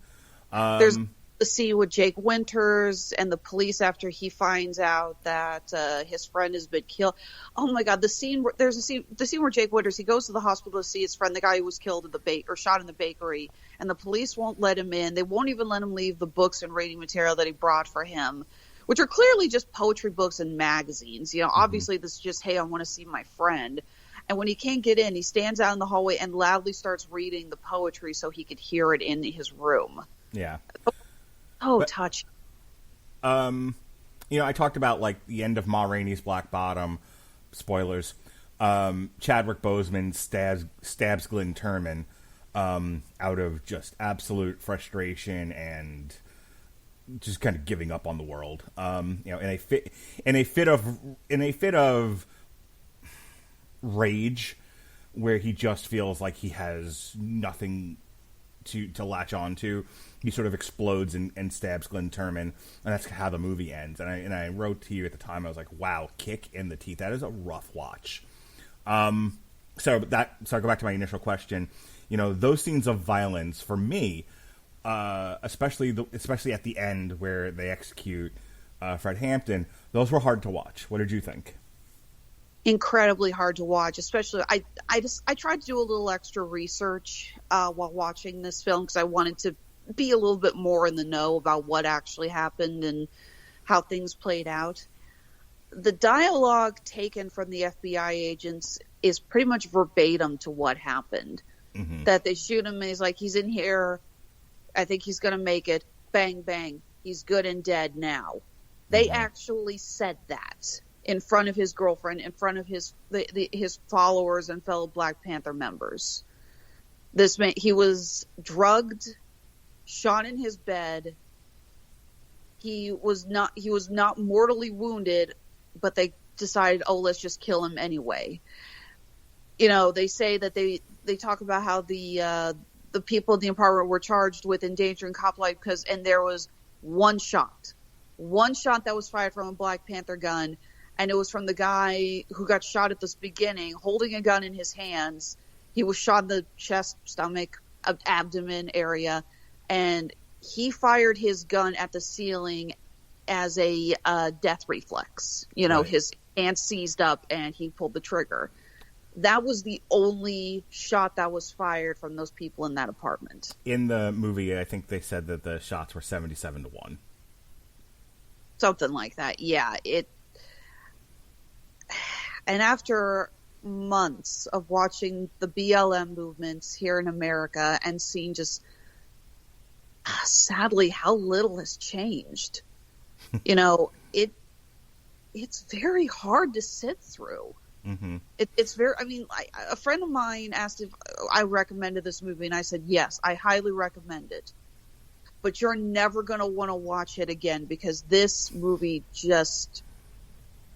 B: There's the scene with Jake Winters and the police after he finds out that his friend has been killed. Oh my God, the scene where Jake Winters, he goes to the hospital to see his friend, the guy who was killed or shot in the bakery, and the police won't let him in. They won't even let him leave the books and reading material that he brought for him, which are clearly just poetry books and magazines. Obviously this is just, hey, I want to see my friend. And when he can't get in, he stands out in the hallway and loudly starts reading the poetry so he could hear it in his room.
A: Yeah.
B: Touch.
A: I talked about, like, the end of Ma Rainey's Black Bottom. Spoilers. Chadwick Boseman stabs Glenn Turman out of just absolute frustration and just kind of giving up on the world. In a fit of rage, where he just feels like he has nothing to latch on to, he sort of explodes and stabs Glenn Turman, and that's how the movie ends. And I wrote to you at the time, I was like, wow, kick in the teeth. That is a rough watch. So I go back to my initial question. Those scenes of violence for me, especially at the end where they execute Fred Hampton, those were hard to watch. What did you think?
B: Incredibly hard to watch, especially I tried to do a little extra research while watching this film, because I wanted to be a little bit more in the know about what actually happened and how things played out. The dialogue taken from the FBI agents is pretty much verbatim to what happened. Mm-hmm. That they shoot him and he's like, he's in here, I think he's gonna make it, bang bang, he's good and dead now. They actually said that in front of his girlfriend, in front of his followers and fellow Black Panther members. This man, he was drugged, shot in his bed. He was not mortally wounded, but they decided, oh, let's just kill him anyway. They say that they talk about how the people in the apartment were charged with endangering cop life and there was one shot that was fired from a Black Panther gun. And it was from the guy who got shot at this beginning, holding a gun in his hands. He was shot in the chest, stomach, abdomen area, and he fired his gun at the ceiling as a death reflex. Right. His hand seized up, and he pulled the trigger. That was the only shot that was fired from those people in that apartment. In
A: the movie, I think they said that the shots were 77-1.
B: Something like that, yeah. And after months of watching the BLM movements here in America and seeing just, sadly, how little has changed, it's very hard to sit through. Mm-hmm. It's very, a friend of mine asked if I recommended this movie, and I said, yes, I highly recommend it. But you're never going to want to watch it again, because this movie just...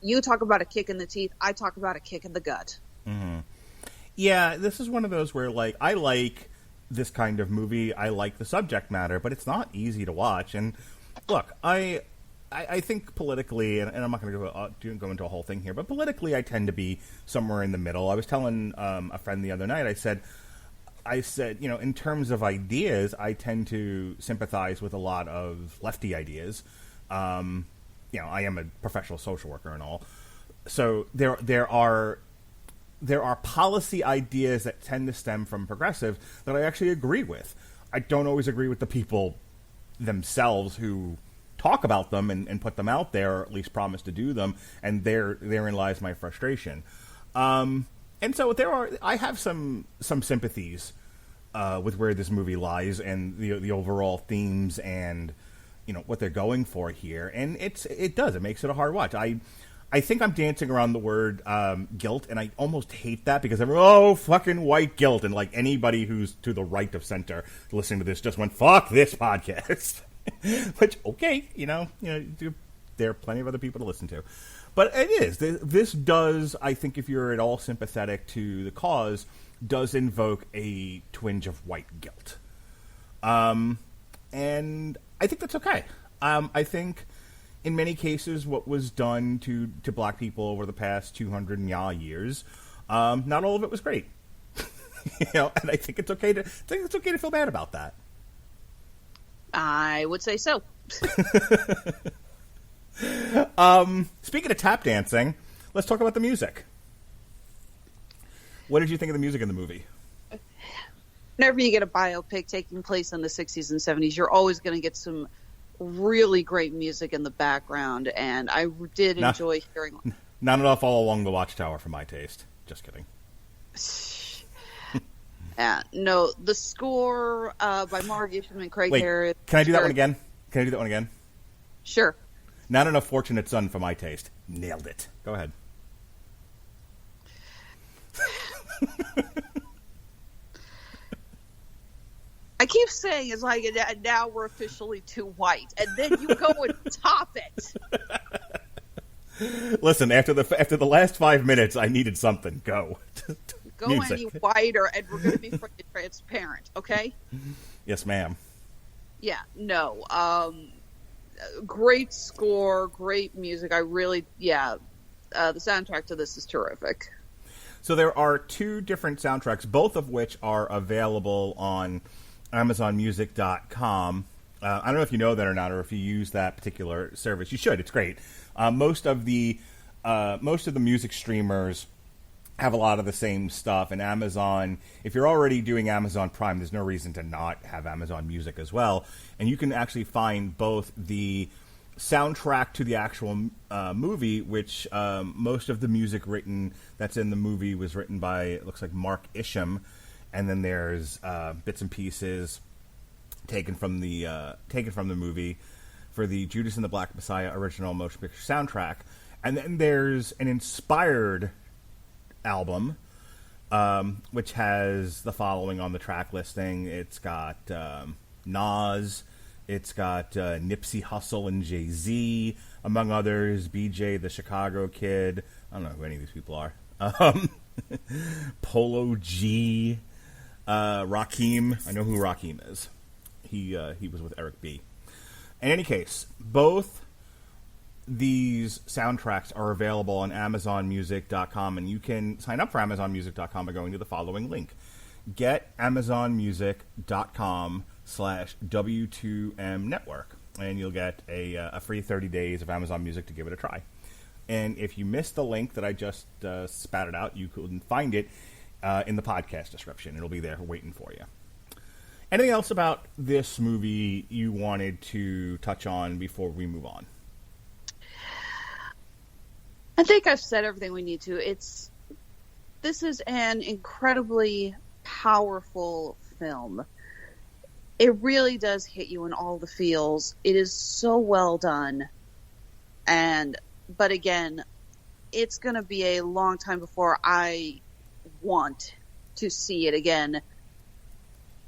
B: You talk about a kick in the teeth. I talk about a kick in the gut.
A: Mm-hmm. Yeah, this is one of those where, like, I like this kind of movie. I like the subject matter, but it's not easy to watch. And look, I think politically, and I'm not going to go into a whole thing here, but politically, I tend to be somewhere in the middle. I was telling a friend the other night. I said, in terms of ideas, I tend to sympathize with a lot of lefty ideas. I am a professional social worker and all. So there are policy ideas that tend to stem from progressive that I actually agree with. I don't always agree with the people themselves who talk about them and put them out there, or at least promise to do them, and therein lies my frustration. And so I have some sympathies with where this movie lies and the overall themes and what they're going for here, and it makes it a hard watch. I think I'm dancing around the word guilt, and I almost hate that because everyone, fucking white guilt, and like anybody who's to the right of center listening to this just went, fuck this podcast. Which, okay, there are plenty of other people to listen to. But it is. This does, I think, if you're at all sympathetic to the cause, does invoke a twinge of white guilt. And I think that's okay. I think in many cases what was done to black people over the past 200 and years, not all of it was great. And I think it's okay to feel bad about that.
B: I would say so.
A: Speaking of tap dancing, let's talk about the music. What did you think of the music in the movie?
B: Whenever you get a biopic taking place in the 60s and 70s, you're always going to get some really great music in the background, and I did enjoy hearing...
A: Not enough All Along the Watchtower for my taste. Just kidding.
B: No, the score by Mark Isham and Craig Harris.
A: Can I do that one again?
B: Sure.
A: Not enough Fortunate Son for my taste. Nailed it. Go ahead.
B: I keep saying it's like now we're officially too white, and then you go and top it.
A: Listen, after the last 5 minutes, I needed something. Go.
B: Go any whiter, and we're going to be freaking transparent, okay?
A: Yes, ma'am.
B: Yeah, no. Great score, great music. I really, the soundtrack to this is terrific.
A: So there are two different soundtracks, both of which are available on AmazonMusic.com. I don't know if you know that or not, or if you use that particular service. You should. It's great. Most of the music streamers have a lot of the same stuff, and Amazon, if you're already doing Amazon Prime, there's no reason to not have Amazon Music as well, and you can actually find both the soundtrack to the actual movie, which most of the music that's in the movie was written by, it looks like, Mark Isham, and then there's bits and pieces taken from the movie for the Judas and the Black Messiah original motion picture soundtrack, and then there's an inspired album, which has the following on the track listing. It's got Nas, it's got Nipsey Hussle and Jay-Z, among others, BJ the Chicago Kid, I don't know who any of these people are, Polo G, Rakim, I know who Rakim is, he was with Eric B. In any case, both these soundtracks are available on AmazonMusic.com, and you can sign up for AmazonMusic.com by going to the following link. Get AmazonMusic.com/W2M Network, and you'll get a free 30 days of Amazon Music to give it a try. And if you missed the link that I just spatted out, you can find it in the podcast description. It'll be there waiting for you. Anything else about this movie you wanted to touch on before we move on?
B: I think I've said everything we need to. This is an incredibly powerful film. It really does hit you in all the feels. It is so well done. But again, it's going to be a long time before I want to see it again,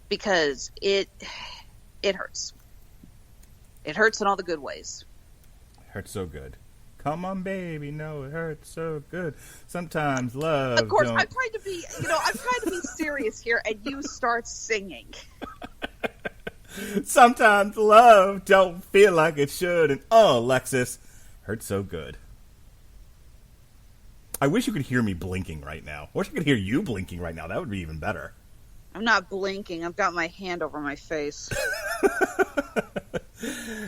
B: because it hurts. It hurts in all the good ways.
A: It hurts so good. Come on, baby, no, it hurts so good. Sometimes love.
B: Of course, I'm trying to be, serious here, and you start singing.
A: Sometimes love don't feel like it should, and Alexis, hurts so good. I wish you could hear me blinking right now. I wish I could hear you blinking right now. That would be even better.
B: I'm not blinking. I've got my hand over my face.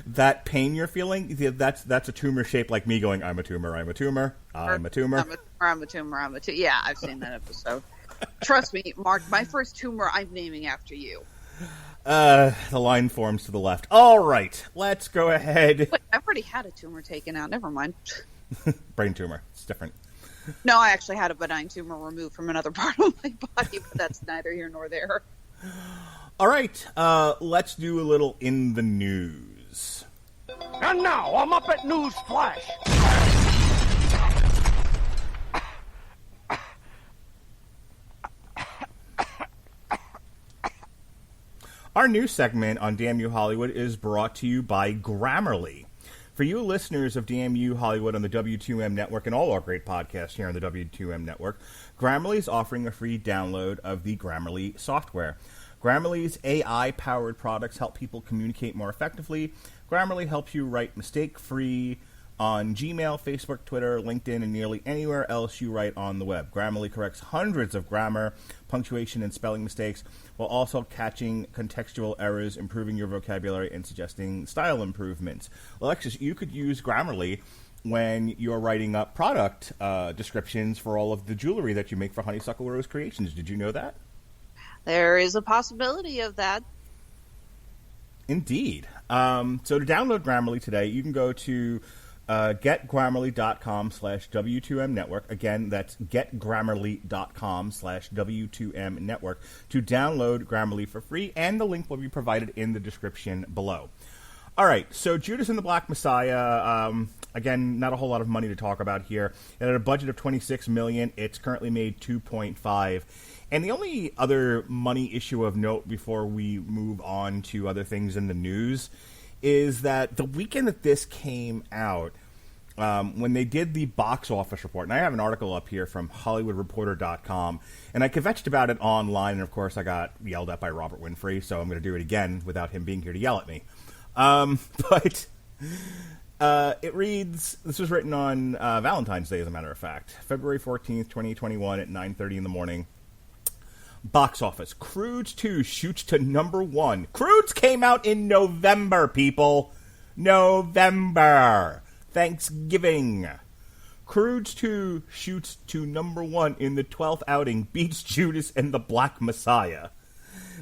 A: That pain you're feeling, that's a tumor shaped like me going, I'm a tumor, I'm a tumor.
B: I'm a tumor. Yeah, I've seen that episode. Trust me, Mark, my first tumor I'm naming after you.
A: The line forms to the left. All right, let's go ahead.
B: Wait, I've already had a tumor taken out. Never mind.
A: Brain tumor. It's different.
B: No, I actually had a benign tumor removed from another part of my body, but that's neither here nor there.
A: All right, let's do a little in the news.
C: And now, I'm up at News Flash.
A: Our news segment on Damn You Hollywood is brought to you by Grammarly. For you listeners of Damn You Hollywood on the W2M network and all our great podcasts here on the W2M network, Grammarly is offering a free download of the Grammarly software. Grammarly's AI-powered products help people communicate more effectively. Grammarly helps you write mistake-free on Gmail, Facebook, Twitter, LinkedIn, and nearly anywhere else you write on the web. Grammarly corrects hundreds of grammar, punctuation, and spelling mistakes while also catching contextual errors, improving your vocabulary, and suggesting style improvements. Alexis, you could use Grammarly when you're writing up product descriptions for all of the jewelry that you make for Honeysuckle Rose Creations. Did you know that?
B: There is a possibility of that.
A: Indeed. So to download Grammarly today, you can go to getgrammarly.com/W2M network. Again, that's getgrammarly.com/W2M network to download Grammarly for free, and the link will be provided in the description below. All right, so Judas and the Black Messiah, again, not a whole lot of money to talk about here. It had a budget of $26 million. It's currently made $2.5 million. And the only other money issue of note before we move on to other things in the news is that the weekend that this came out, when they did the box office report, and I have an article up here from HollywoodReporter.com, and I kvetched about it online, and of course I got yelled at by Robert Winfrey, so I'm going to do it again without him being here to yell at me. But it reads, this was written on Valentine's Day, as a matter of fact, February 14th, 2021 at 9:30 in the morning. Box office. Croods 2 shoots to #1. Croods came out in November, people. November. Thanksgiving. Croods 2 shoots to #1 in the 12th outing, beats Judas and the Black Messiah.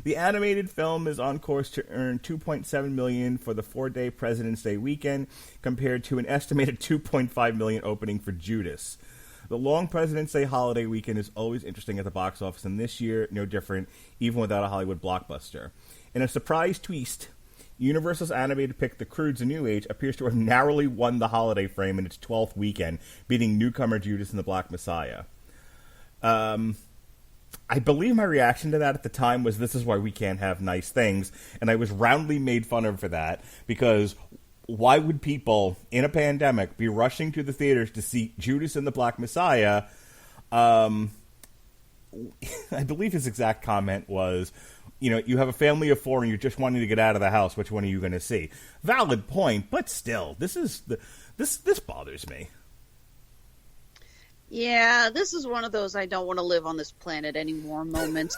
A: The animated film is on course to earn $2.7 million for the 4-day President's Day weekend, compared to an estimated $2.5 million opening for Judas. The long President's Day holiday weekend is always interesting at the box office, and this year, no different, even without a Hollywood blockbuster. In a surprise twist, Universal's animated pick The Croods: A New Age appears to have narrowly won the holiday frame in its 12th weekend, beating newcomer Judas and the Black Messiah. I believe my reaction to that at the time was, this is why we can't have nice things, and I was roundly made fun of for that, because why would people, in a pandemic, be rushing to the theaters to see Judas and the Black Messiah? I believe his exact comment was, you have a family of 4 and you're just wanting to get out of the house. Which one are you going to see? Valid point, but still, this bothers me.
B: Yeah, this is one of those I don't want to live on this planet anymore moments.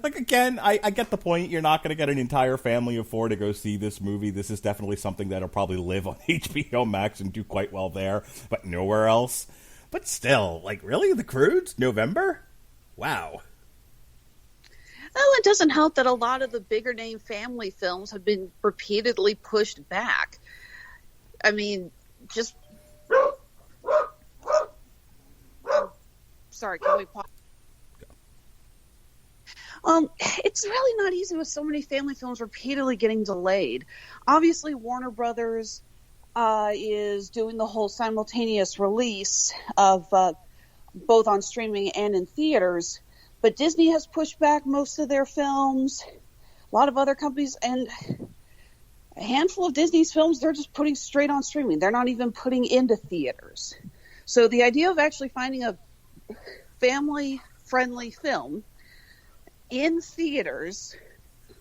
A: Again, I get the point. You're not going to get an entire family of 4 to go see this movie. This is definitely something that'll probably live on HBO Max and do quite well there, but nowhere else. But still, really? The Croods? November? Wow.
B: Well, it doesn't help that a lot of the bigger name family films have been repeatedly pushed back. I mean, just... Sorry, can we pause? It's really not easy with so many family films repeatedly getting delayed. Obviously, Warner Brothers is doing the whole simultaneous release of both on streaming and in theaters, but Disney has pushed back most of their films. A lot of other companies, and a handful of Disney's films, they're just putting straight on streaming. They're not even putting into theaters. So the idea of actually finding a family-friendly film in theaters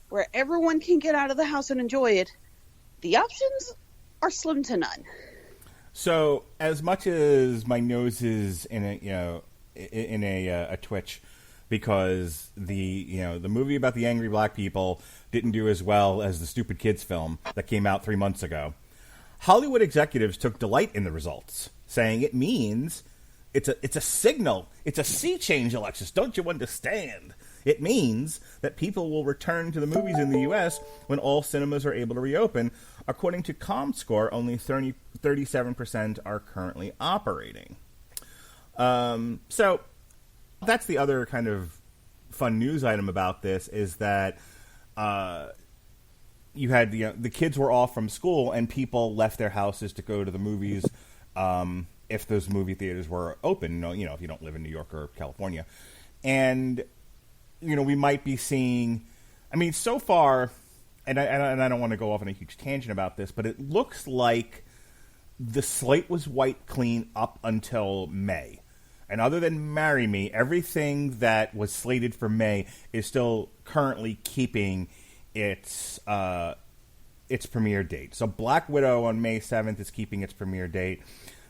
B: where everyone can get out of the house and enjoy it, the options are slim to none.
A: So, as much as my nose is in a twitch because the movie about the angry black people didn't do as well as the Stupid Kids film that came out 3 months ago, Hollywood executives took delight in the results, saying it means it's a signal. It's a sea change, Alexis. Don't you understand? It means that people will return to the movies in the U.S. when all cinemas are able to reopen. According to ComScore, only 37% are currently operating. So that's the other kind of fun news item about this is that you had the kids were off from school and people left their houses to go to the movies if those movie theaters were open. If you don't live in New York or California, and we might be seeing. I mean, so far, and I don't want to go off on a huge tangent about this, but it looks like the slate was wiped clean up until May. And other than Marry Me, everything that was slated for May is still currently keeping its premiere date. So Black Widow on May 7th is keeping its premiere date.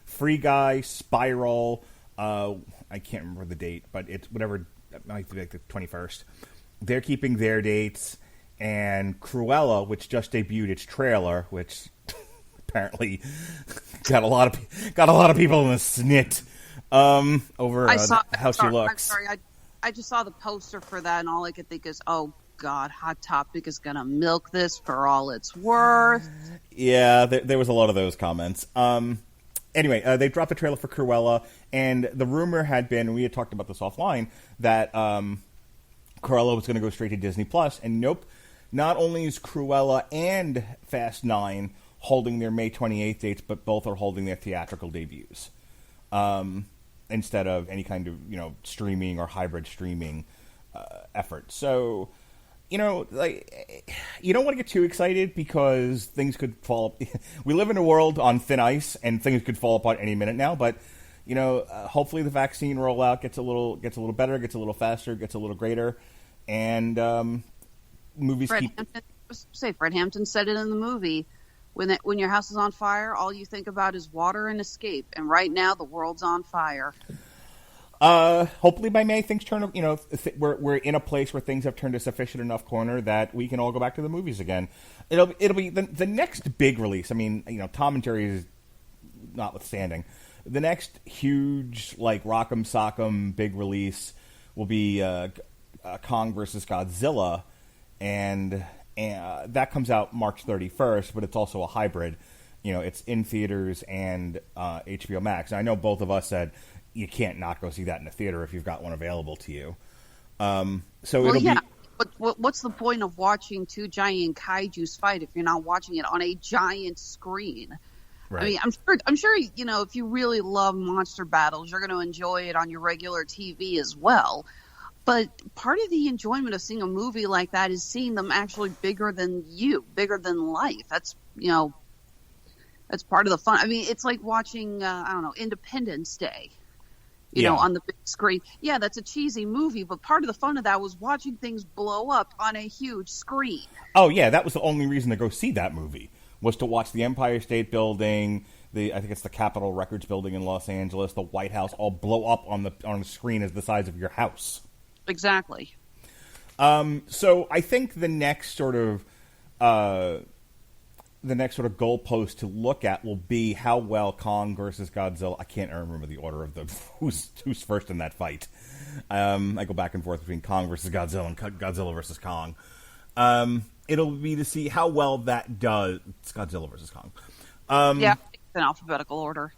A: Free Guy, Spiral, I can't remember the date, but it's whatever, it might be like the 21st. They're keeping their dates. And Cruella, which just debuted its trailer, which apparently got a lot of people in the snit. Over how she looks.
B: I'm sorry, I just saw the poster for that, and all I could think is, oh God, Hot Topic is gonna milk this for all it's worth.
A: Yeah, there was a lot of those comments. Anyway, they dropped a trailer for Cruella, and the rumor had been, and we had talked about this offline, that Cruella was going to go straight to Disney Plus, and nope. Not only is Cruella and Fast 9 holding their May 28th dates, but both are holding their theatrical debuts. Instead of any kind of, streaming or hybrid streaming effort. So, you don't want to get too excited because things could fall. We live in a world on thin ice, and things could fall apart any minute now. But, hopefully the vaccine rollout gets a little better, gets a little faster, gets a little greater, and movies
B: Fred Hampton said it in the movie. When your house is on fire, all you think about is water and escape. And right now, the world's on fire.
A: Hopefully by May, things turn. We're in a place where things have turned a sufficient enough corner that we can all go back to the movies again. It'll be the next big release. I mean, Tom and Jerry is notwithstanding. The next huge Rock'em Sock'em big release will be Kong versus Godzilla, and that comes out March 31st, but it's also a hybrid. It's in theaters and HBO Max. And I know both of us said you can't not go see that in a theater if you've got one available to you.
B: But what's the point of watching two giant kaijus fight if you're not watching it on a giant screen? Right. I mean, I'm sure if you really love monster battles, you're going to enjoy it on your regular TV as well. But part of the enjoyment of seeing a movie like that is seeing them actually bigger than you, bigger than life. That's that's part of the fun. I mean, it's like watching Independence Day, on the big screen. Yeah, that's a cheesy movie, but part of the fun of that was watching things blow up on a huge screen. Oh yeah, that was the only reason to go see that movie, was to watch the Empire State Building, I think it's the Capitol Records Building in Los Angeles, the White House, all blow up on the screen as the size of your house. Exactly. So I think the next sort of goalpost to look at will be how well Kong versus Godzilla. I can't remember the order of who's first in that fight. I go back and forth between Kong versus Godzilla and Godzilla versus Kong. It'll be to see how well that does. It's Godzilla versus Kong. It's in alphabetical order.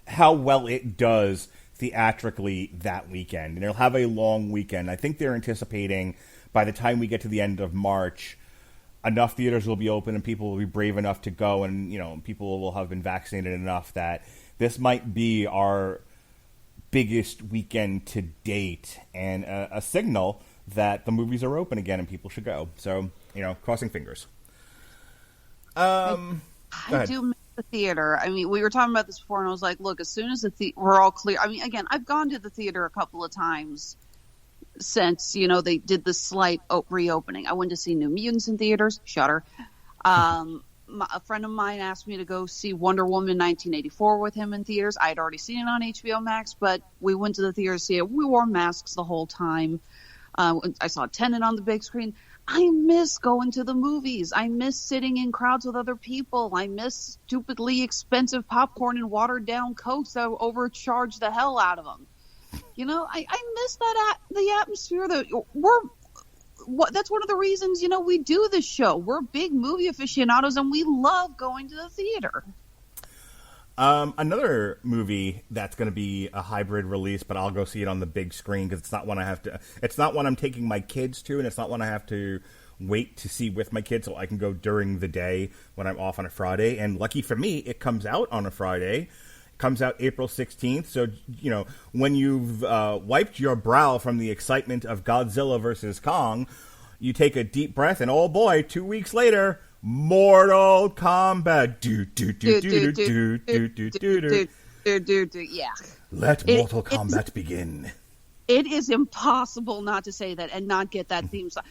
B: How well it does theatrically that weekend, and it'll have a long weekend. I think they're anticipating by the time we get to the end of March, enough theaters will be open and people will be brave enough to go, and people will have been vaccinated enough that this might be our biggest weekend to date, and a signal that the movies are open again and people should go. So, crossing fingers. I do miss the theater. I mean, we were talking about this before, and I was like, look, as soon as we're all clear. I mean, again, I've gone to the theater a couple of times since, they did the slight reopening. I went to see New Mutants in theaters, Shudder. A friend of mine asked me to go see Wonder Woman 1984 with him in theaters. I had already seen it on HBO Max, but we went to the theater to see it. We wore masks the whole time. I saw Tenet on the big screen. I miss going to the movies. I miss sitting in crowds with other people. I miss stupidly expensive popcorn and watered down Cokes that overcharge the hell out of them. You know, I miss the atmosphere that that's one of the reasons, we do this show. We're big movie aficionados and we love going to the theater.
A: Another movie that's going to be a hybrid release, but I'll go see it on the big screen because it's not one it's not one I'm taking my kids to, and it's not one I have to wait to see with my kids, so I can go during the day when I'm off on a Friday. And lucky for me, it comes out on a Friday. It comes out April 16th. So, when you've wiped your brow from the excitement of Godzilla versus Kong, you take a deep breath, and oh boy, 2 weeks later, Mortal Kombat.
B: Yeah.
A: Let Mortal Kombat begin.
B: It is impossible not to say that and not get that theme song.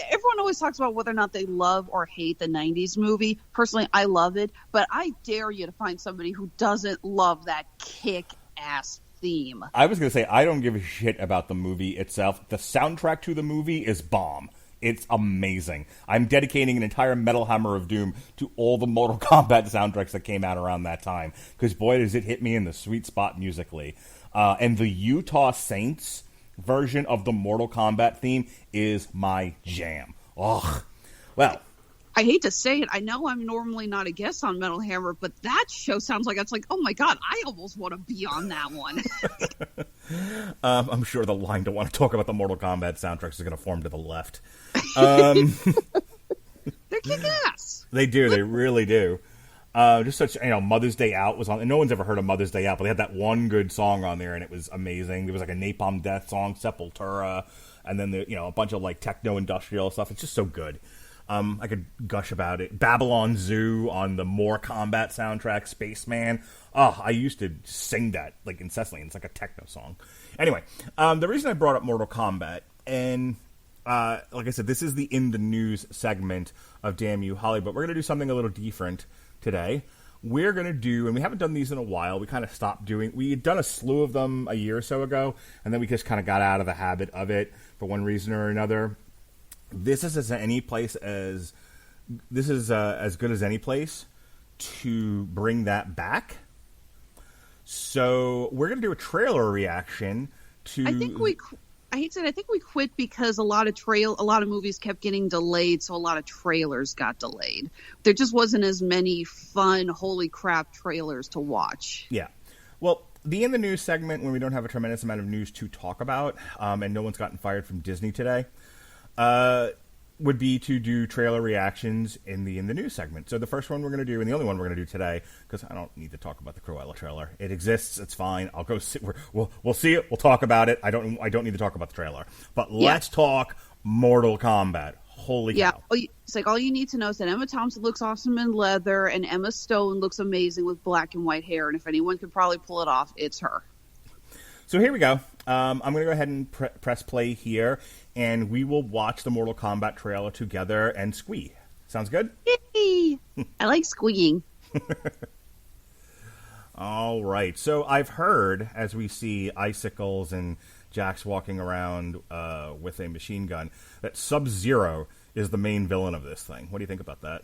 B: Everyone always talks about whether or not they love or hate the 90s movie. Personally, I love it, but I dare you to find somebody who doesn't love that kick-ass theme.
A: I was going to say, I don't give a shit about the movie itself. The soundtrack to the movie is bomb. It's amazing. I'm dedicating an entire Metal Hammer of Doom to all the Mortal Kombat soundtracks that came out around that time. Because boy, does it hit me in the sweet spot musically. And the Utah Saints version of the Mortal Kombat theme is my jam. Ugh. Well,
B: I hate to say it. I know I'm normally not a guest on Metal Hammer, but that show sounds like oh my God, I almost want to be on that one.
A: I'm sure the line to want to talk about the Mortal Kombat soundtracks is going to form to the left.
B: They're kick-ass.
A: They do. They really do. Just such, Mother's Day Out was on, and no one's ever heard of Mother's Day Out, but they had that one good song on there, and it was amazing. There was like a Napalm Death song, Sepultura, and then a bunch of like techno industrial stuff. It's just so good. I could gush about it. Babylon Zoo on the More Combat soundtrack, Spaceman. Oh, I used to sing that like incessantly. It's like a techno song. Anyway, the reason I brought up Mortal Kombat, and like I said, this is the In the News segment of Damn You Hollywood. We're going to do something a little different today. We're going to do, and we haven't done these in a while, we kind of stopped doing, we had done a slew of them a year or so ago, and then we just kind of got out of the habit of it for one reason or another. This is as good as any place to bring that back. So we're going to do a trailer reaction to.
B: I think we quit because a lot of movies kept getting delayed, so a lot of trailers got delayed. There just wasn't as many fun, holy crap trailers to watch.
A: Yeah. Well, the In the News segment, when we don't have a tremendous amount of news to talk about, and no one's gotten fired from Disney today, would be to do trailer reactions in the News segment. So the first one we're going to do, and the only one we're going to do today, because I don't need to talk about the Cruella trailer. It exists. It's fine. I'll go see. We'll see it. We'll talk about it. I don't need to talk about the trailer. But let's talk Mortal Kombat. Holy cow!
B: It's like all you need to know is that Emma Thompson looks awesome in leather, and Emma Stone looks amazing with black and white hair. And if anyone could probably pull it off, it's her.
A: So here we go. I'm going to go ahead and press play here, and we will watch the Mortal Kombat trailer together and squee. Sounds good?
B: Yay! I like squeeing.
A: All right. So I've heard, as we see icicles and Jax walking around with a machine gun, that Sub-Zero is the main villain of this thing. What do you think about that?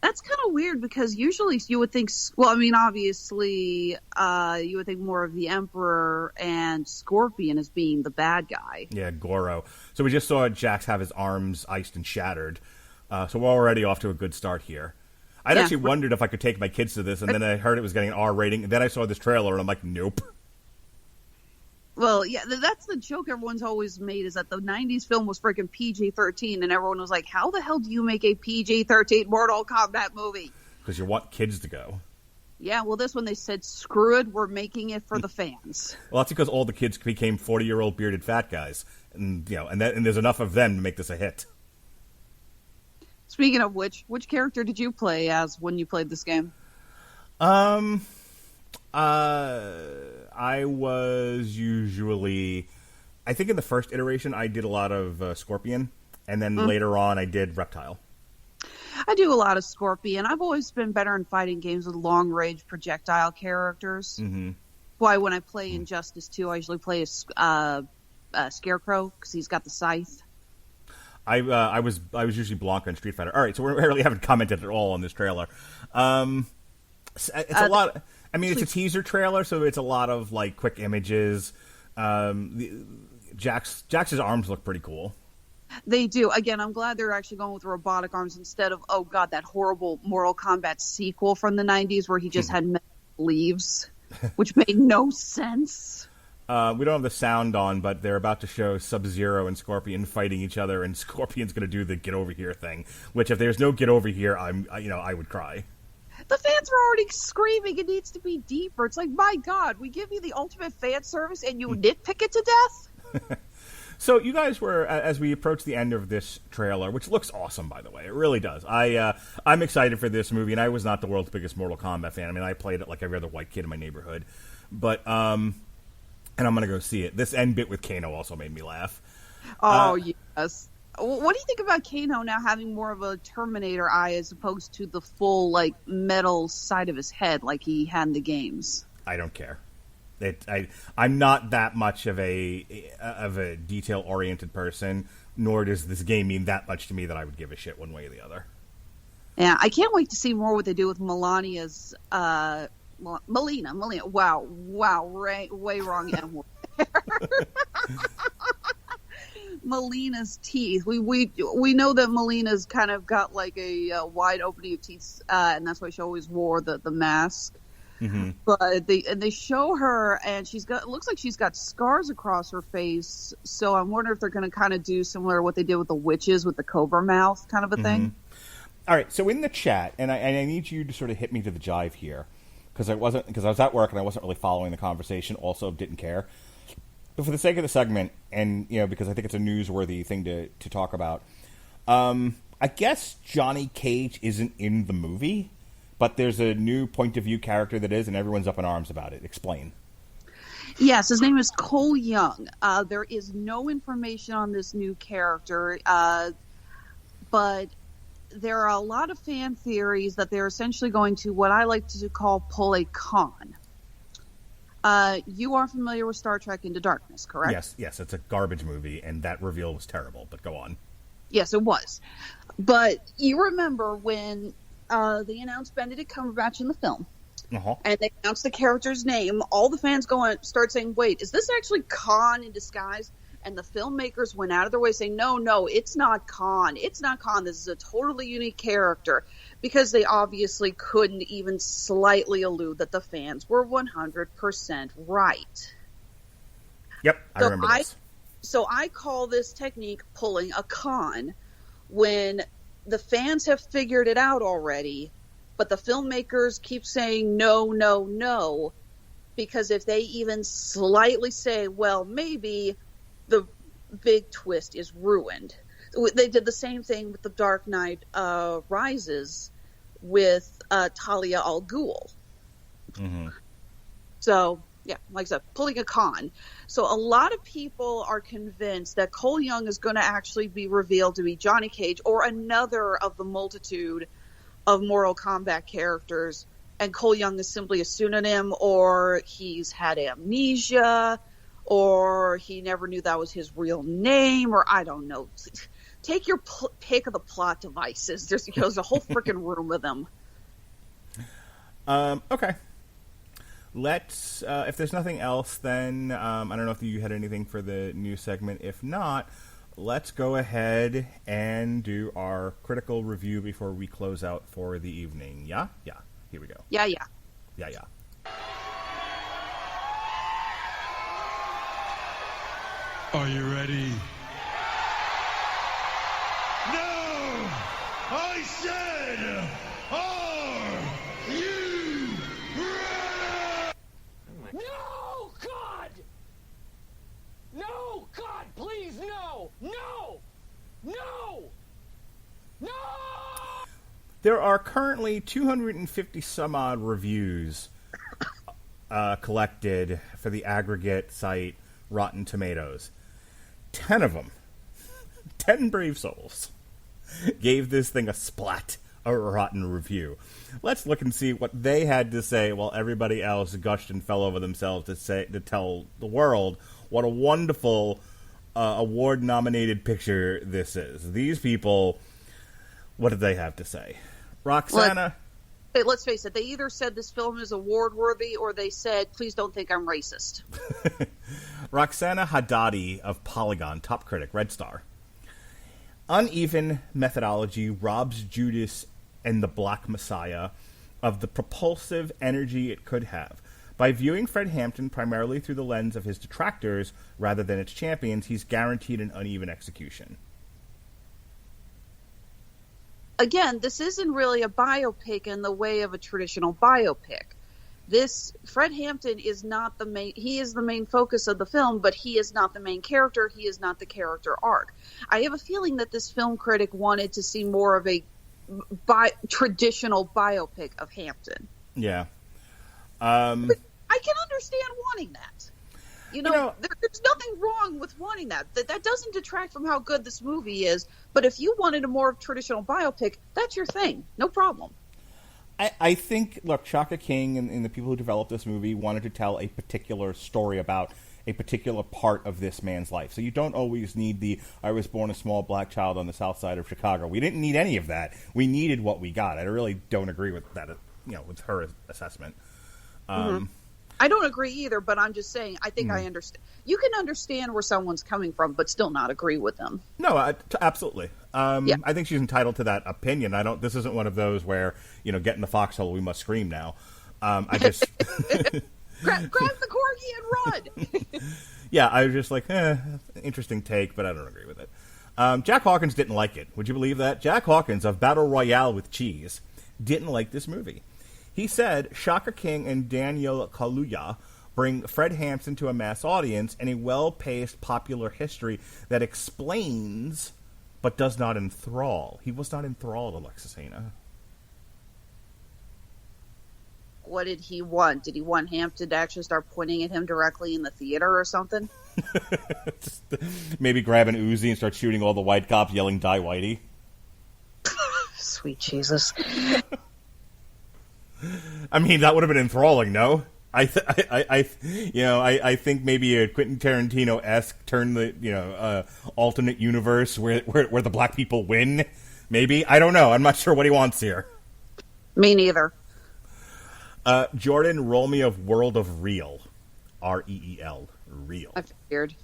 B: That's kind of weird because usually you would think, obviously, you would think more of the Emperor and Scorpion as being the bad guy.
A: Yeah, Goro. So we just saw Jax have his arms iced and shattered. So we're already off to a good start here. I'd actually wondered if I could take my kids to this, and then I heard it was getting an R rating, and then I saw this trailer, and I'm like, nope.
B: Well, yeah, that's the joke everyone's always made, is that the 90s film was freaking PG-13, and everyone was like, how the hell do you make a PG-13 Mortal Kombat movie?
A: Because you want kids to go.
B: Yeah, well, this one they said, screw it, we're making it for the fans.
A: Well, that's because all the kids became 40-year-old bearded fat guys, and there's enough of them to make this a hit.
B: Speaking of which character did you play as when you played this game?
A: I was usually, I think in the first iteration I did a lot of Scorpion, and then later on I did Reptile.
B: I do a lot of Scorpion. I've always been better in fighting games with long-range projectile characters. Mm-hmm. Why, when I play Injustice 2, I usually play a Scarecrow, because he's got the scythe.
A: I was usually Blanca in Street Fighter. All right, so we really haven't commented at all on this trailer. It's a lot. I mean, it's a teaser trailer, so it's a lot of like quick images. Jax's arms look pretty cool.
B: They do. Again, I'm glad they're actually going with robotic arms instead of, oh god, that horrible Mortal Kombat sequel from the 90s where he just had metal leaves, which made no sense.
A: We don't have the sound on, but they're about to show Sub-Zero and Scorpion fighting each other, and Scorpion's going to do the get over here thing. Which, if there's no get over here, I would cry.
B: The fans are already screaming. It needs to be deeper. It's like, my god, we give you the ultimate fan service, and you nitpick it to death.
A: So you guys were, as we approach the end of this trailer, which looks awesome, by the way, it really does. I'm excited for this movie, and I was not the world's biggest Mortal Kombat fan. I mean, I played it like every other white kid in my neighborhood, but and I'm gonna go see it. This end bit with Kano also made me laugh.
B: Oh yes. What do you think about Kano now having more of a Terminator eye as opposed to the full like metal side of his head like he had in the games?
A: I don't care. I'm not that much of a detail-oriented person, nor does this game mean that much to me that I would give a shit one way or the other.
B: Yeah, I can't wait to see more what they do with Melania's Melina. Wow, way wrong M word. Melina's teeth. We know that Melina's kind of got like a wide opening of teeth, and that's why she always wore the mask. Mm-hmm. But they show her, and it looks like she's got scars across her face. So I'm wondering if they're going to kind of do similar to what they did with the witches with the cobra mouth kind of a thing.
A: All right. So in the chat, and I need you to sort of hit me to the jive here, because I was at work and I wasn't really following the conversation. Also, didn't care. But for the sake of the segment, and because I think it's a newsworthy thing to talk about, I guess Johnny Cage isn't in the movie. But there's a new point of view character that is, and everyone's up in arms about it. Explain.
B: Yes, his name is Cole Young. There is no information on this new character, but there are a lot of fan theories that they're essentially going to what I like to call pull a con. You are familiar with Star Trek Into Darkness, correct?
A: Yes, it's a garbage movie, and that reveal was terrible, but go on.
B: Yes, it was. But you remember when they announced Benedict Cumberbatch in the film, and they announced the character's name, all the fans start saying, wait, is this actually Khan in disguise? And the filmmakers went out of their way saying, no, it's not Khan. It's not Khan. This is a totally unique character, because they obviously couldn't even slightly allude that the fans were 100% right.
A: Yep, I remember this.
B: So I call this technique pulling a con, when the fans have figured it out already, but the filmmakers keep saying no, because if they even slightly say, well, maybe the big twist is ruined. They did the same thing with The Dark Knight Rises with Talia al Ghul. Mm-hmm. So, yeah, like I said, pulling a con. So a lot of people are convinced that Cole Young is going to actually be revealed to be Johnny Cage or another of the multitude of Mortal Kombat characters, and Cole Young is simply a pseudonym, or he's had amnesia, or he never knew that was his real name, or I don't know. Take your pick of the plot devices. There's a whole freaking room of them.
A: Okay. Let's, if there's nothing else, then I don't know if you had anything for the new segment. If not, let's go ahead and do our critical review before we close out for the evening. Yeah? Yeah. Here we go.
B: Yeah.
D: Are you ready? No! I said, are you ready?
C: No, God! No, God, please, no! No! No! No!
A: There are currently 250 some odd reviews collected for the aggregate site Rotten Tomatoes. 10 of them, 10 brave souls, gave this thing a splat, a rotten review. Let's look and see what they had to say while everybody else gushed and fell over themselves to tell the world what a wonderful award-nominated picture this is. These people, what did they have to say? Roxana...
B: Let's face it, they either said this film is award-worthy or they said, please don't think I'm racist.
A: Roxana Haddadi of Polygon, top critic, Red Star. Uneven methodology robs Judas and the Black Messiah of the propulsive energy it could have. By viewing Fred Hampton primarily through the lens of his detractors rather than its champions, he's guaranteed an uneven execution.
B: Again, this isn't really a biopic in the way of a traditional biopic. Fred Hampton is not the main, he is the main focus of the film, but he is not the main character, he is not the character arc. I have a feeling that this film critic wanted to see more of a traditional biopic of Hampton.
A: Yeah.
B: But I can understand wanting that. There's nothing wrong with wanting that. That doesn't detract from how good this movie is. But if you wanted a more traditional biopic, that's your thing. No problem.
A: I think, look, Shaka King and the people who developed this movie wanted to tell a particular story about a particular part of this man's life. So you don't always need I was born a small black child on the south side of Chicago. We didn't need any of that. We needed what we got. I really don't agree with that, with her assessment.
B: I don't agree either, but I'm just saying, I think I understand. You can understand where someone's coming from, but still not agree with them.
A: No, absolutely.
B: Yeah.
A: I think she's entitled to that opinion. This isn't one of those where, get in the foxhole, we must scream now. I just...
B: grab the corgi and run!
A: Yeah, I was just like, interesting take, but I don't agree with it. Jack Hawkins didn't like it. Would you believe that? Jack Hawkins of Battle Royale with Cheese didn't like this movie. He said Shaka King and Daniel Kaluuya bring Fred Hampton to a mass audience and a well-paced popular history that explains but does not enthrall. He was not enthralled, Alexis Hejna.
B: What did he want? Did he want Hampton to actually start pointing at him directly in the theater or something?
A: Just maybe grab an Uzi and start shooting all the white cops yelling, "Die Whitey."
B: Sweet Jesus.
A: I mean, that would have been enthralling, no? I think maybe a Quentin Tarantino-esque turn the alternate universe where the black people win. Maybe, I don't know. I'm not sure what he wants here.
B: Me neither.
A: Jordan, roll me of World of Real, R-E-E-L, Real.
B: I figured.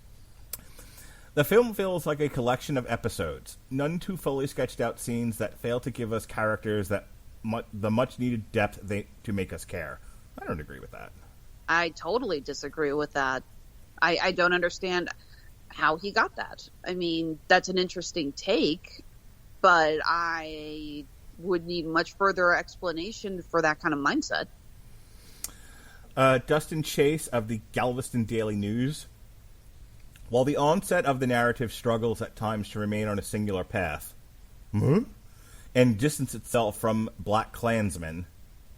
A: The film feels like a collection of episodes, none too fully sketched out scenes that fail to give us characters that the much-needed depth to make us care. I don't agree with that.
B: I totally disagree with that. I don't understand how he got that. I mean, that's an interesting take, but I would need much further explanation for that kind of mindset.
A: Dustin Chase of the Galveston Daily News. While the onset of the narrative struggles at times to remain on a singular path, and distance itself from Black Klansmen,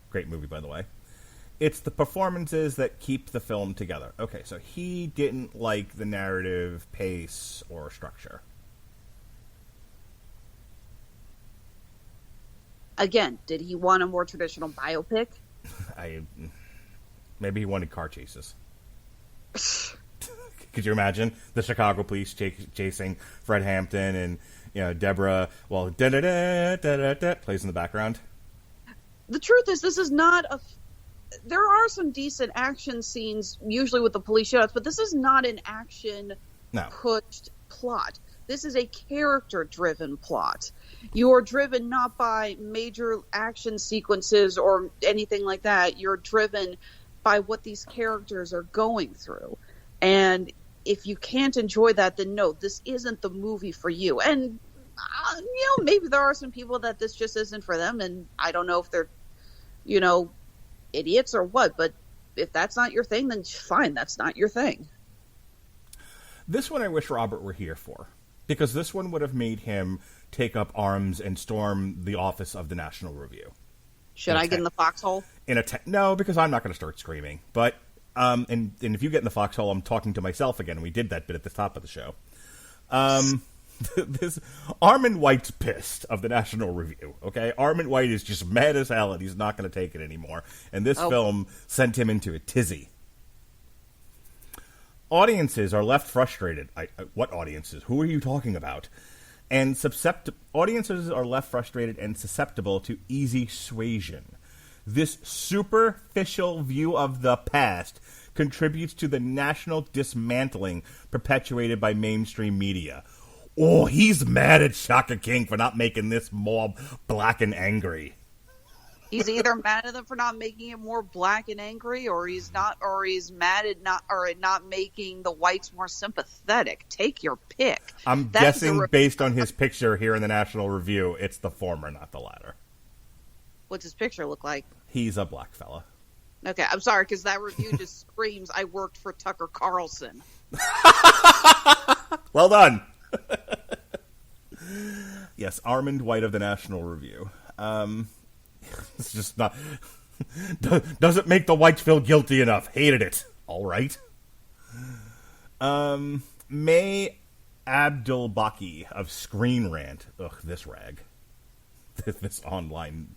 A: great movie, by the way, it's the performances that keep the film together. Okay, so he didn't like the narrative pace or structure.
B: Again, did he want a more traditional biopic?
A: Maybe he wanted car chases. Could you imagine the Chicago police chasing Fred Hampton and Deborah, well, da-da-da-da-da-da, plays in the background?
B: The truth is, this is not there are some decent action scenes, usually with the police shootouts, but this is not an action-pushed plot. This is a character-driven plot. You're driven not by major action sequences or anything like that. You're driven by what these characters are going through. And if you can't enjoy that, then no, this isn't the movie for you. And, maybe there are some people that this just isn't for them, and I don't know if they're, idiots or what, but if that's not your thing, then fine, that's not your thing.
A: This one I wish Robert were here for, because this one would have made him take up arms and storm the office of the National Review.
B: Should I get in the foxhole?
A: No, because I'm not going to start screaming. But and if you get in the foxhole, I'm talking to myself again. We did that bit at the top of the show. This Armand White's pissed of the National Review. Okay, Armand White is just mad as hell, and he's not going to take it anymore. And this film sent him into a tizzy. Audiences are left frustrated. What audiences? Who are you talking about? And audiences are left frustrated and susceptible to easy suasion. This superficial view of the past contributes to the national dismantling perpetuated by mainstream media. Oh, he's mad at Shaka King for not making this more black and angry.
B: He's either mad at them for not making it more black and angry, or he's mad at not making the whites more sympathetic. Take your pick.
A: I'm guessing based on his picture here in the National Review, it's the former, not the latter. What's
B: his picture look like?
A: He's a black fella.
B: Okay, I'm sorry, because that review just screams, I worked for Tucker Carlson.
A: Well done. Yes, Armand White of the National Review. It's just not... doesn't make the whites feel guilty enough. Hated it. All right. May Abdul-Baki of Screen Rant. Ugh, this rag. This online...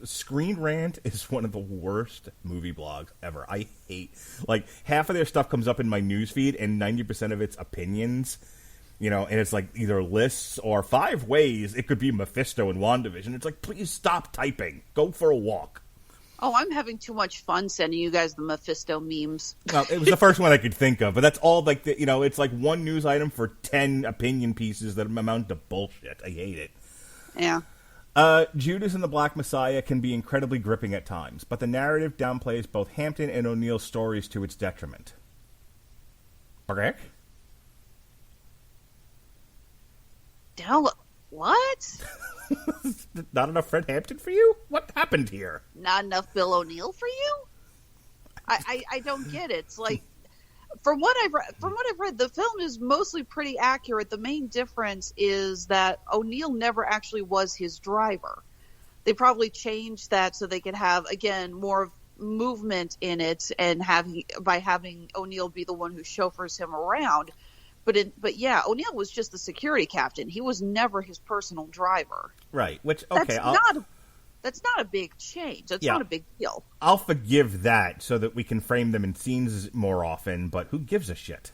A: Screen Rant is one of the worst movie blogs ever. I hate... Like, half of their stuff comes up in my newsfeed, and 90% of it's opinions... You know, and it's like either lists or 5 ways it could be Mephisto in WandaVision. It's like, please stop typing. Go for a walk.
B: Oh, I'm having too much fun sending you guys the Mephisto memes.
A: Well, it was the first one I could think of, but that's all like, it's like one news item for 10 opinion pieces that amount to bullshit. I hate it.
B: Yeah.
A: Judas and the Black Messiah can be incredibly gripping at times, but the narrative downplays both Hampton and O'Neill's stories to its detriment. Okay?
B: What?
A: Not enough Fred Hampton for you? What happened here?
B: Not enough Bill O'Neill for you? I don't get it. It's like, from what I've read, the film is mostly pretty accurate. The main difference is that O'Neill never actually was his driver. They probably changed that so they could have, again, more movement in it, and by having O'Neill be the one who chauffeurs him around. But yeah, O'Neill was just the security captain. He was never his personal driver.
A: Right. Which, okay,
B: that's not a big change. That's not a big deal.
A: I'll forgive that so that we can frame them in scenes more often, but who gives a shit?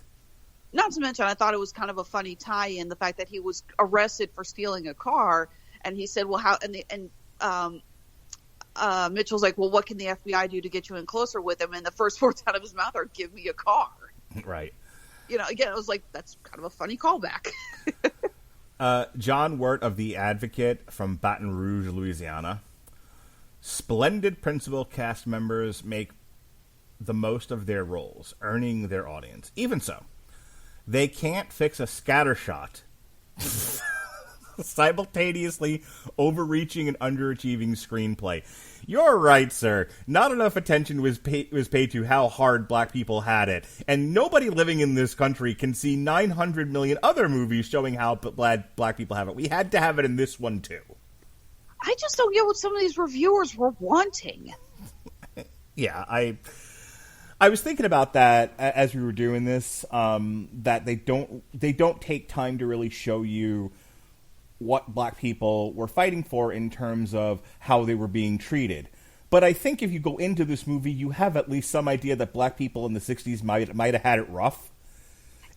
B: Not to mention, I thought it was kind of a funny tie-in, the fact that he was arrested for stealing a car, and he said, well, how, Mitchell's like, well, what can the FBI do to get you in closer with him? And the first words out of his mouth are, give me a car.
A: Right.
B: You know, again, it was like, that's kind of a funny callback.
A: John Wirt of The Advocate from Baton Rouge, Louisiana. Splendid principal cast members make the most of their roles, earning their audience. Even so, they can't fix a scattershot simultaneously overreaching and underachieving screenplay. You're right, sir. Not enough attention was paid to how hard black people had it. And nobody living in this country can see 900 million other movies showing how bad black people have it. We had to have it in this one, too. I
B: just don't get what some of these reviewers were wanting.
A: Yeah, I was thinking about that as we were doing this, that they don't take time to really show you what black people were fighting for in terms of how they were being treated. But I think if you go into this movie, you have at least some idea that black people in the 60s might have had it rough.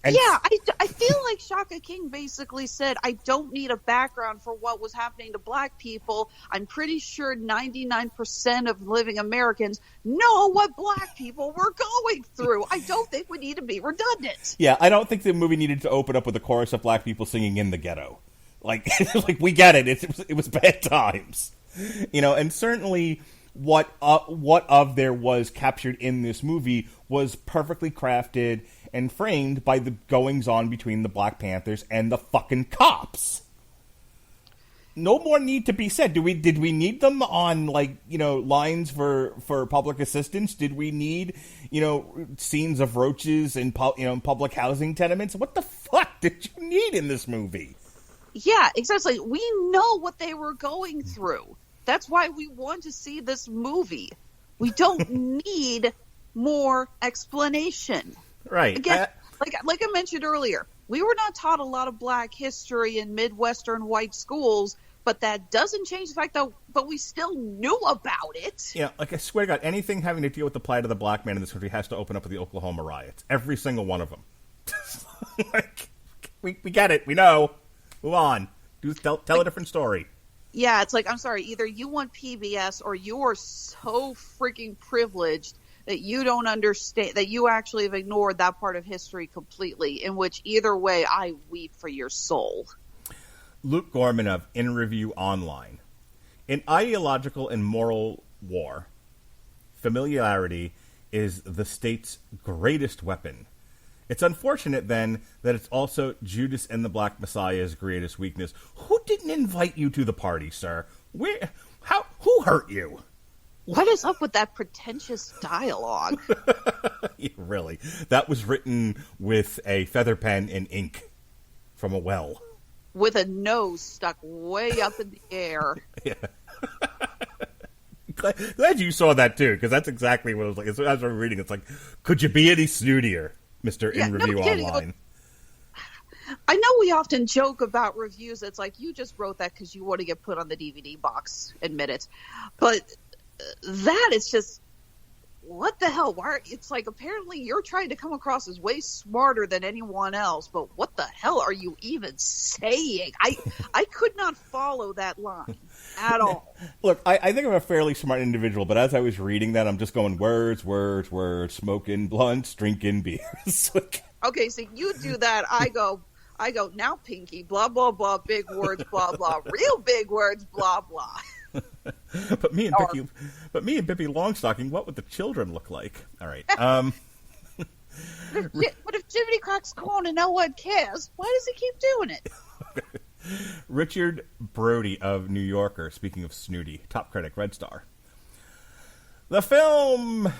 A: And
B: yeah, I feel like Shaka King basically said, I don't need a background for what was happening to black people. I'm pretty sure 99% of living Americans know what black people were going through. I don't think we need to be redundant.
A: Yeah, I don't think the movie needed to open up with a chorus of black people singing In the Ghetto. Like we get it. It was bad times, you know. And certainly, what of there was captured in this movie was perfectly crafted and framed by the goings on between the Black Panthers and the fucking cops. No more need to be said. Did we need them on, like, you know, lines for public assistance? Did we need, you know, scenes of roaches in public housing tenements? What the fuck did you need in this movie?
B: Yeah, exactly. We know what they were going through. That's why we want to see this movie. We don't need more explanation.
A: Right.
B: Again, like I mentioned earlier, we were not taught a lot of black history in Midwestern white schools But that doesn't change the fact that, but we still knew about it.
A: Yeah, like I swear to God, anything having to deal with the plight of the black man in this country has to open up with the Oklahoma riots. Every single one of them. Like, we get it. We know. Move on. Tell a different story.
B: Yeah, it's like, I'm sorry, either you want PBS or you are so freaking privileged that you don't understand, that you actually have ignored that part of history completely, in which either way, I weep for your soul.
A: Luke Gorman of In Review Online. In ideological and moral war, familiarity is the state's greatest weapon. It's unfortunate, then, that it's also Judas and the Black Messiah's greatest weakness. Who didn't invite you to the party, sir? Who hurt you?
B: What is up with that pretentious dialogue?
A: Yeah, really. That was written with a feather pen and ink from a well.
B: With a nose stuck way up in the air.
A: Yeah. Glad you saw that, too, because that's exactly what it was like. As I was reading, it's like, could you be any snootier, Mr. In Review Online?
B: I know we often joke about reviews. It's like, you just wrote that because you want to get put on the DVD box. Admit it. But that is just, what the hell? Why? It's like, apparently you're trying to come across as way smarter than anyone else, but what the hell are you even saying? I could not follow that line at all.
A: Look, I think I'm a fairly smart individual, but as I was reading that, I'm just going words, smoking blunts, drinking beers.
B: Okay, so you do that, I go, now Pinky, blah, blah, blah, big words, blah, blah, real big words, blah, blah.
A: But me and Bippy Longstocking, what would the children look like? All right.
B: What if Jiminy Crick's calling and no one cares? Why does he keep doing it?
A: Richard Brody of New Yorker, speaking of snooty, top critic, Red Star. The film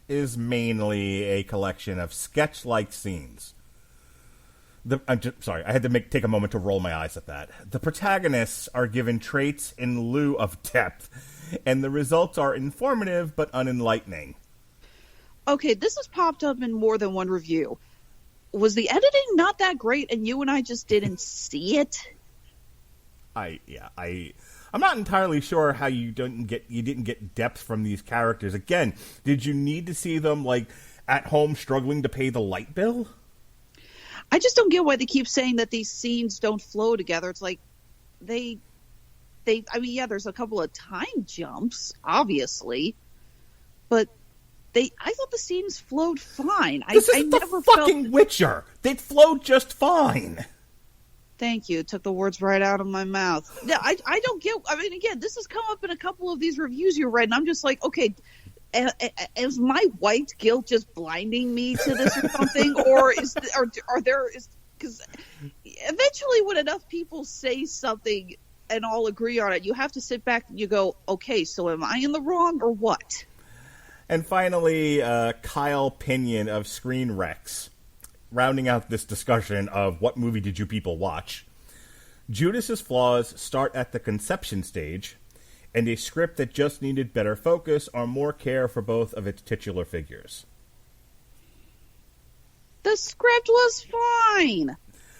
A: is mainly a collection of sketch-like scenes. I had to take a moment to roll my eyes at that. The protagonists are given traits in lieu of depth, and the results are informative but unenlightening.
B: Okay, this has popped up in more than one review. Was the editing not that great, and you and I just didn't see it?
A: I'm not entirely sure how you didn't get depth from these characters. Again, did you need to see them like at home struggling to pay the light bill?
B: I just don't get why they keep saying that these scenes don't flow together. It's like I mean, yeah, there's a couple of time jumps, obviously, but I thought the scenes flowed fine.
A: This is the fucking Witcher. They flowed just fine.
B: Thank you. It took the words right out of my mouth. Yeah, I don't get. I mean, again, this has come up in a couple of these reviews you read, and I'm just like, okay, is my white guilt just blinding me to this or something, or because eventually when enough people say something and all agree on it, you have to sit back and you go, okay, so am I in the wrong or what?
A: And finally, Kyle Pinion of Screen Rex, rounding out this discussion of what movie did you people watch. Judas's flaws start at the conception stage, and a script that just needed better focus or more care for both of its titular figures.
B: The script was fine.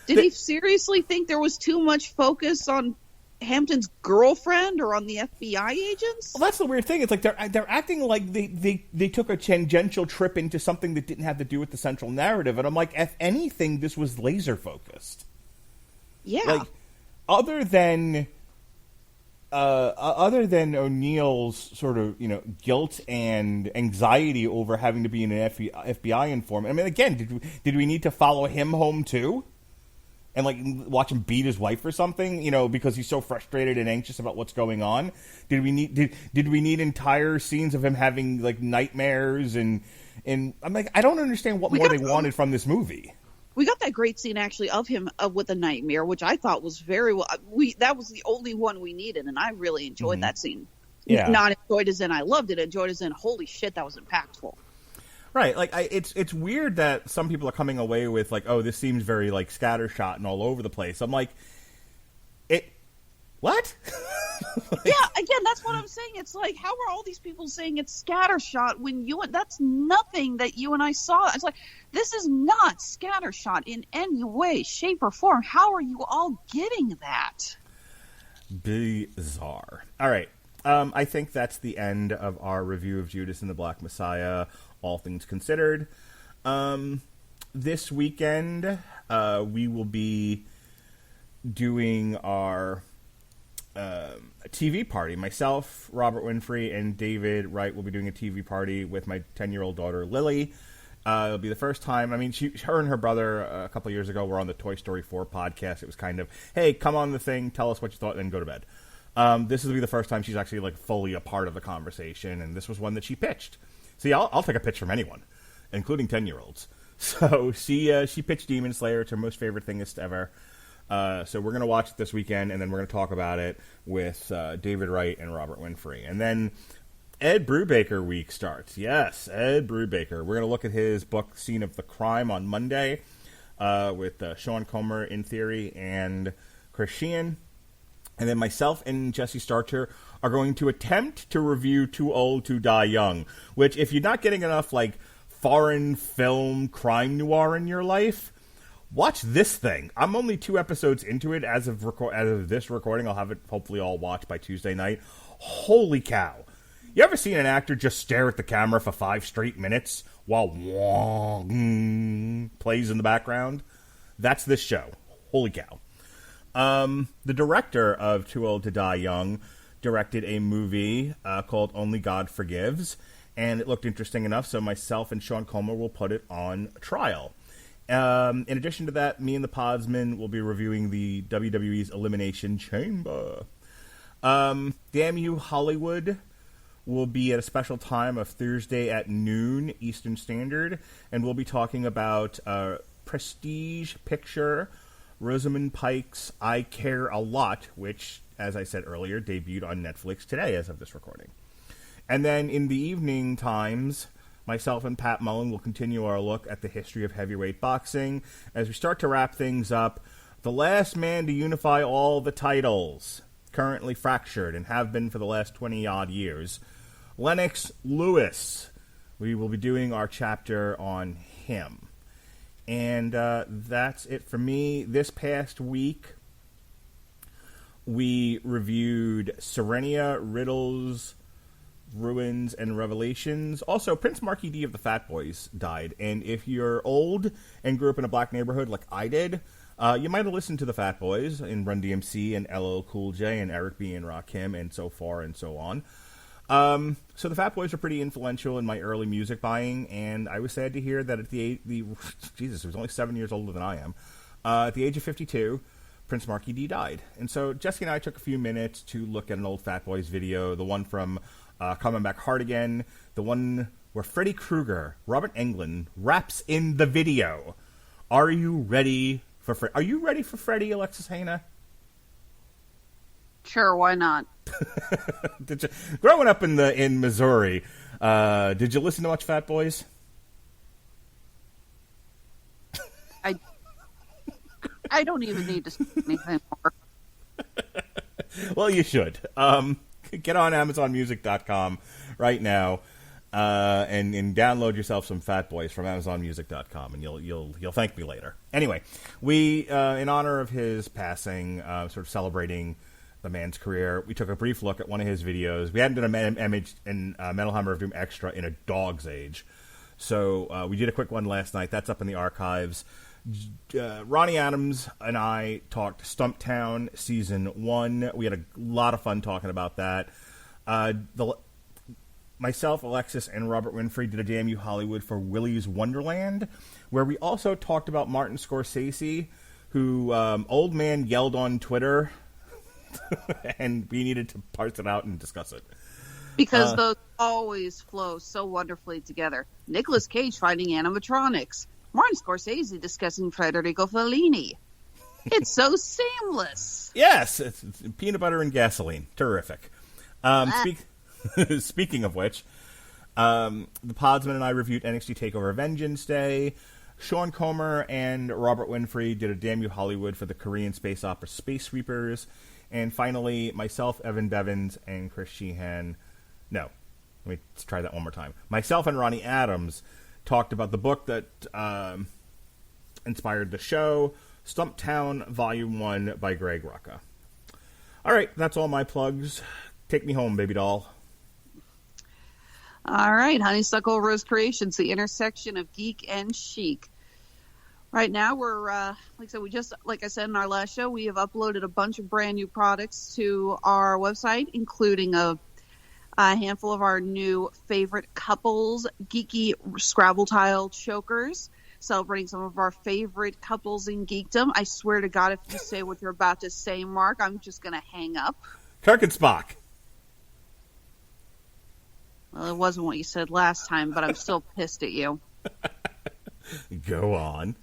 B: Did he seriously think there was too much focus on Hampton's girlfriend or on the FBI agents?
A: Well, that's the weird thing. It's like they're acting like they took a tangential trip into something that didn't have to do with the central narrative, and I'm like, if anything, this was laser focused.
B: Yeah.
A: Like, other than O'Neill's sort of, guilt and anxiety over having to be an FBI informant. I mean, again, did we need to follow him home too? And like watch him beat his wife or something, because he's so frustrated and anxious about what's going on? Did we need entire scenes of him having like nightmares and I'm like, I don't understand what more they wanted from this movie.
B: We got that great scene actually of him with a nightmare, which I thought was very well. That was the only one we needed, and I really enjoyed that scene.
A: Yeah.
B: Not enjoyed as in I loved it. Enjoyed as in holy shit, that was impactful.
A: Right, like it's weird that some people are coming away with like, oh, this seems very like scattershot and all over the place. I'm like, what?
B: Yeah, again, that's what I'm saying. It's like, how are all these people saying it's scattershot when that's nothing that you and I saw? It's like, this is not scattershot in any way, shape, or form. How are you all getting that?
A: Bizarre. All right. I think that's the end of our review of Judas and the Black Messiah, all things considered. This weekend, we will be doing our TV party. Myself, Robert Winfrey, and David Wright will be doing a TV party with my 10-year-old daughter, Lily. It'll be the first time. I mean, her and her brother a couple years ago were on the Toy Story 4 podcast. It was kind of, hey, come on the thing, tell us what you thought, and then go to bed. This will be the first time she's actually like fully a part of the conversation, and this was one that she pitched. See, I'll take a pitch from anyone, including 10-year-olds. So she pitched Demon Slayer. It's her most favorite thingest ever. So we're going to watch it this weekend, and then we're going to talk about it with David Wright and Robert Winfrey. And then Ed Brubaker week starts. Yes, Ed Brubaker. We're going to look at his book, Scene of the Crime, on Monday with Sean Comer in theory and Chris Sheehan. And then myself and Jesse Starcher are going to attempt to review Too Old to Die Young, which if you're not getting enough like foreign film crime noir in your life, watch this thing. I'm only 2 episodes into it as of this recording. I'll have it hopefully all watched by Tuesday night. Holy cow. You ever seen an actor just stare at the camera for 5 straight minutes while plays in the background? That's this show. Holy cow. The director of Too Old to Die Young directed a movie called Only God Forgives, and it looked interesting enough, so myself and Sean Comer will put it on trial. In addition to that, me and the Podsman will be reviewing the WWE's Elimination Chamber. Damn You Hollywood will be at a special time of Thursday at noon Eastern Standard, and we'll be talking about Prestige picture Rosamund Pike's I Care a Lot, which, as I said earlier, debuted on Netflix today as of this recording. And then in the evening times, myself and Pat Mullen will continue our look at the history of heavyweight boxing as we start to wrap things up. The last man to unify all the titles, currently fractured and have been for the last 20-odd years, Lennox Lewis. We will be doing our chapter on him. And that's it for me. This past week, we reviewed Serenia, Riddles, Ruins, and Revelations. Also, Prince Marky D of the Fat Boys died. And if you're old and grew up in a black neighborhood like I did, you might have listened to the Fat Boys in Run DMC and LL Cool J and Eric B. and Rakim and so far and so on. So the Fat Boys were pretty influential in my early music buying, and I was sad to hear that at Jesus, he was only 7 years older than I am. At the age of 52, Prince Marky D died. And so Jesse and I took a few minutes to look at an old Fat Boys video, the one from Coming Back Hard Again, the one where Freddy Krueger, Robert Englund, raps in the video. Are you ready for Freddy, Alexis Hejna?
B: Sure, why not?
A: Growing up in Missouri, did you listen to much Fat Boys?
B: I don't even need to say anything more.
A: Well, you should. Get on AmazonMusic.com right now and download yourself some Fat Boys from AmazonMusic.com, and you'll thank me later. Anyway, we in honor of his passing, sort of celebrating the man's career, we took a brief look at one of his videos. We hadn't done an image in Metal Hammer of Doom Extra in a dog's age, so we did a quick one last night. That's up in the archives. Ronnie Adams and I talked Stumptown Season 1. We had a lot of fun talking about that. Myself, Alexis, and Robert Winfrey did a Damn You Hollywood for Willy's Wonderland, where we also talked about Martin Scorsese, who old man yelled on Twitter, and we needed to parse it out and discuss it.
B: Because those always flow so wonderfully together. Nicolas Cage finding animatronics. Martin Scorsese discussing Federico Fellini. It's so seamless.
A: Yes, it's peanut butter and gasoline. Terrific. Speaking of which, the Podsman and I reviewed NXT TakeOver Vengeance Day. Sean Comer and Robert Winfrey did a Damn You Hollywood for the Korean space opera Space Sweepers. And finally, myself, Evan Bevins, and Chris Sheehan. No, let me try that one more time. Myself and Ronnie Adams talked about the book that inspired the show, Stumptown Volume 1 by Greg Rucka. All right, that's all my plugs. Take me home, baby doll.
B: All right, Honeysuckle Rose Creations, the intersection of geek and chic. Right now, we're like I said in our last show, we have uploaded a bunch of brand new products to our website, including a handful of our new favorite couples, geeky Scrabble tile chokers, celebrating some of our favorite couples in geekdom. I swear to God, if you say what you're about to say, Mark, I'm just going to hang up.
A: Kirk and Spock.
B: Well, it wasn't what you said last time, but I'm still pissed at you.
A: Go on.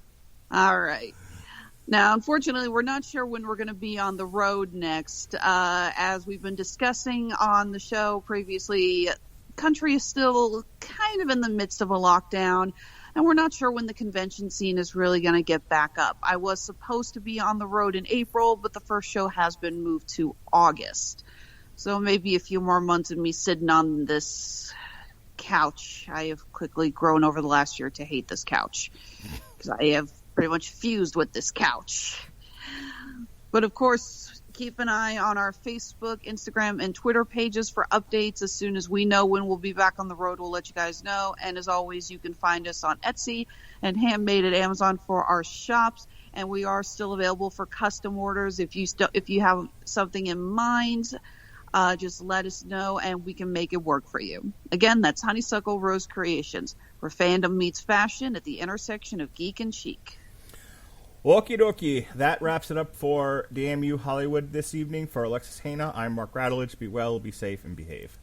B: All right. Now, unfortunately, we're not sure when we're going to be on the road next. As we've been discussing on the show previously, country is still kind of in the midst of a lockdown, and we're not sure when the convention scene is really going to get back up. I was supposed to be on the road in April, but the first show has been moved to August. So maybe a few more months of me sitting on this couch. I have quickly grown over the last year to hate this couch because I have pretty much fused with this couch. But of course, keep an eye on our Facebook, Instagram, and Twitter pages for updates. As soon as we know when we'll be back on the road, we'll let you guys know. And as always, you can find us on Etsy and Handmade at Amazon for our shops. And we are still available for custom orders. If you have something in mind, just let us know and we can make it work for you. Again, that's Honeysuckle Rose Creations, where fandom meets fashion at the intersection of geek and chic.
A: Okie dokie. That wraps it up for Damn You Hollywood this evening. For Alexis Hejna, I'm Mark Radulich. Be well, be safe, and behave.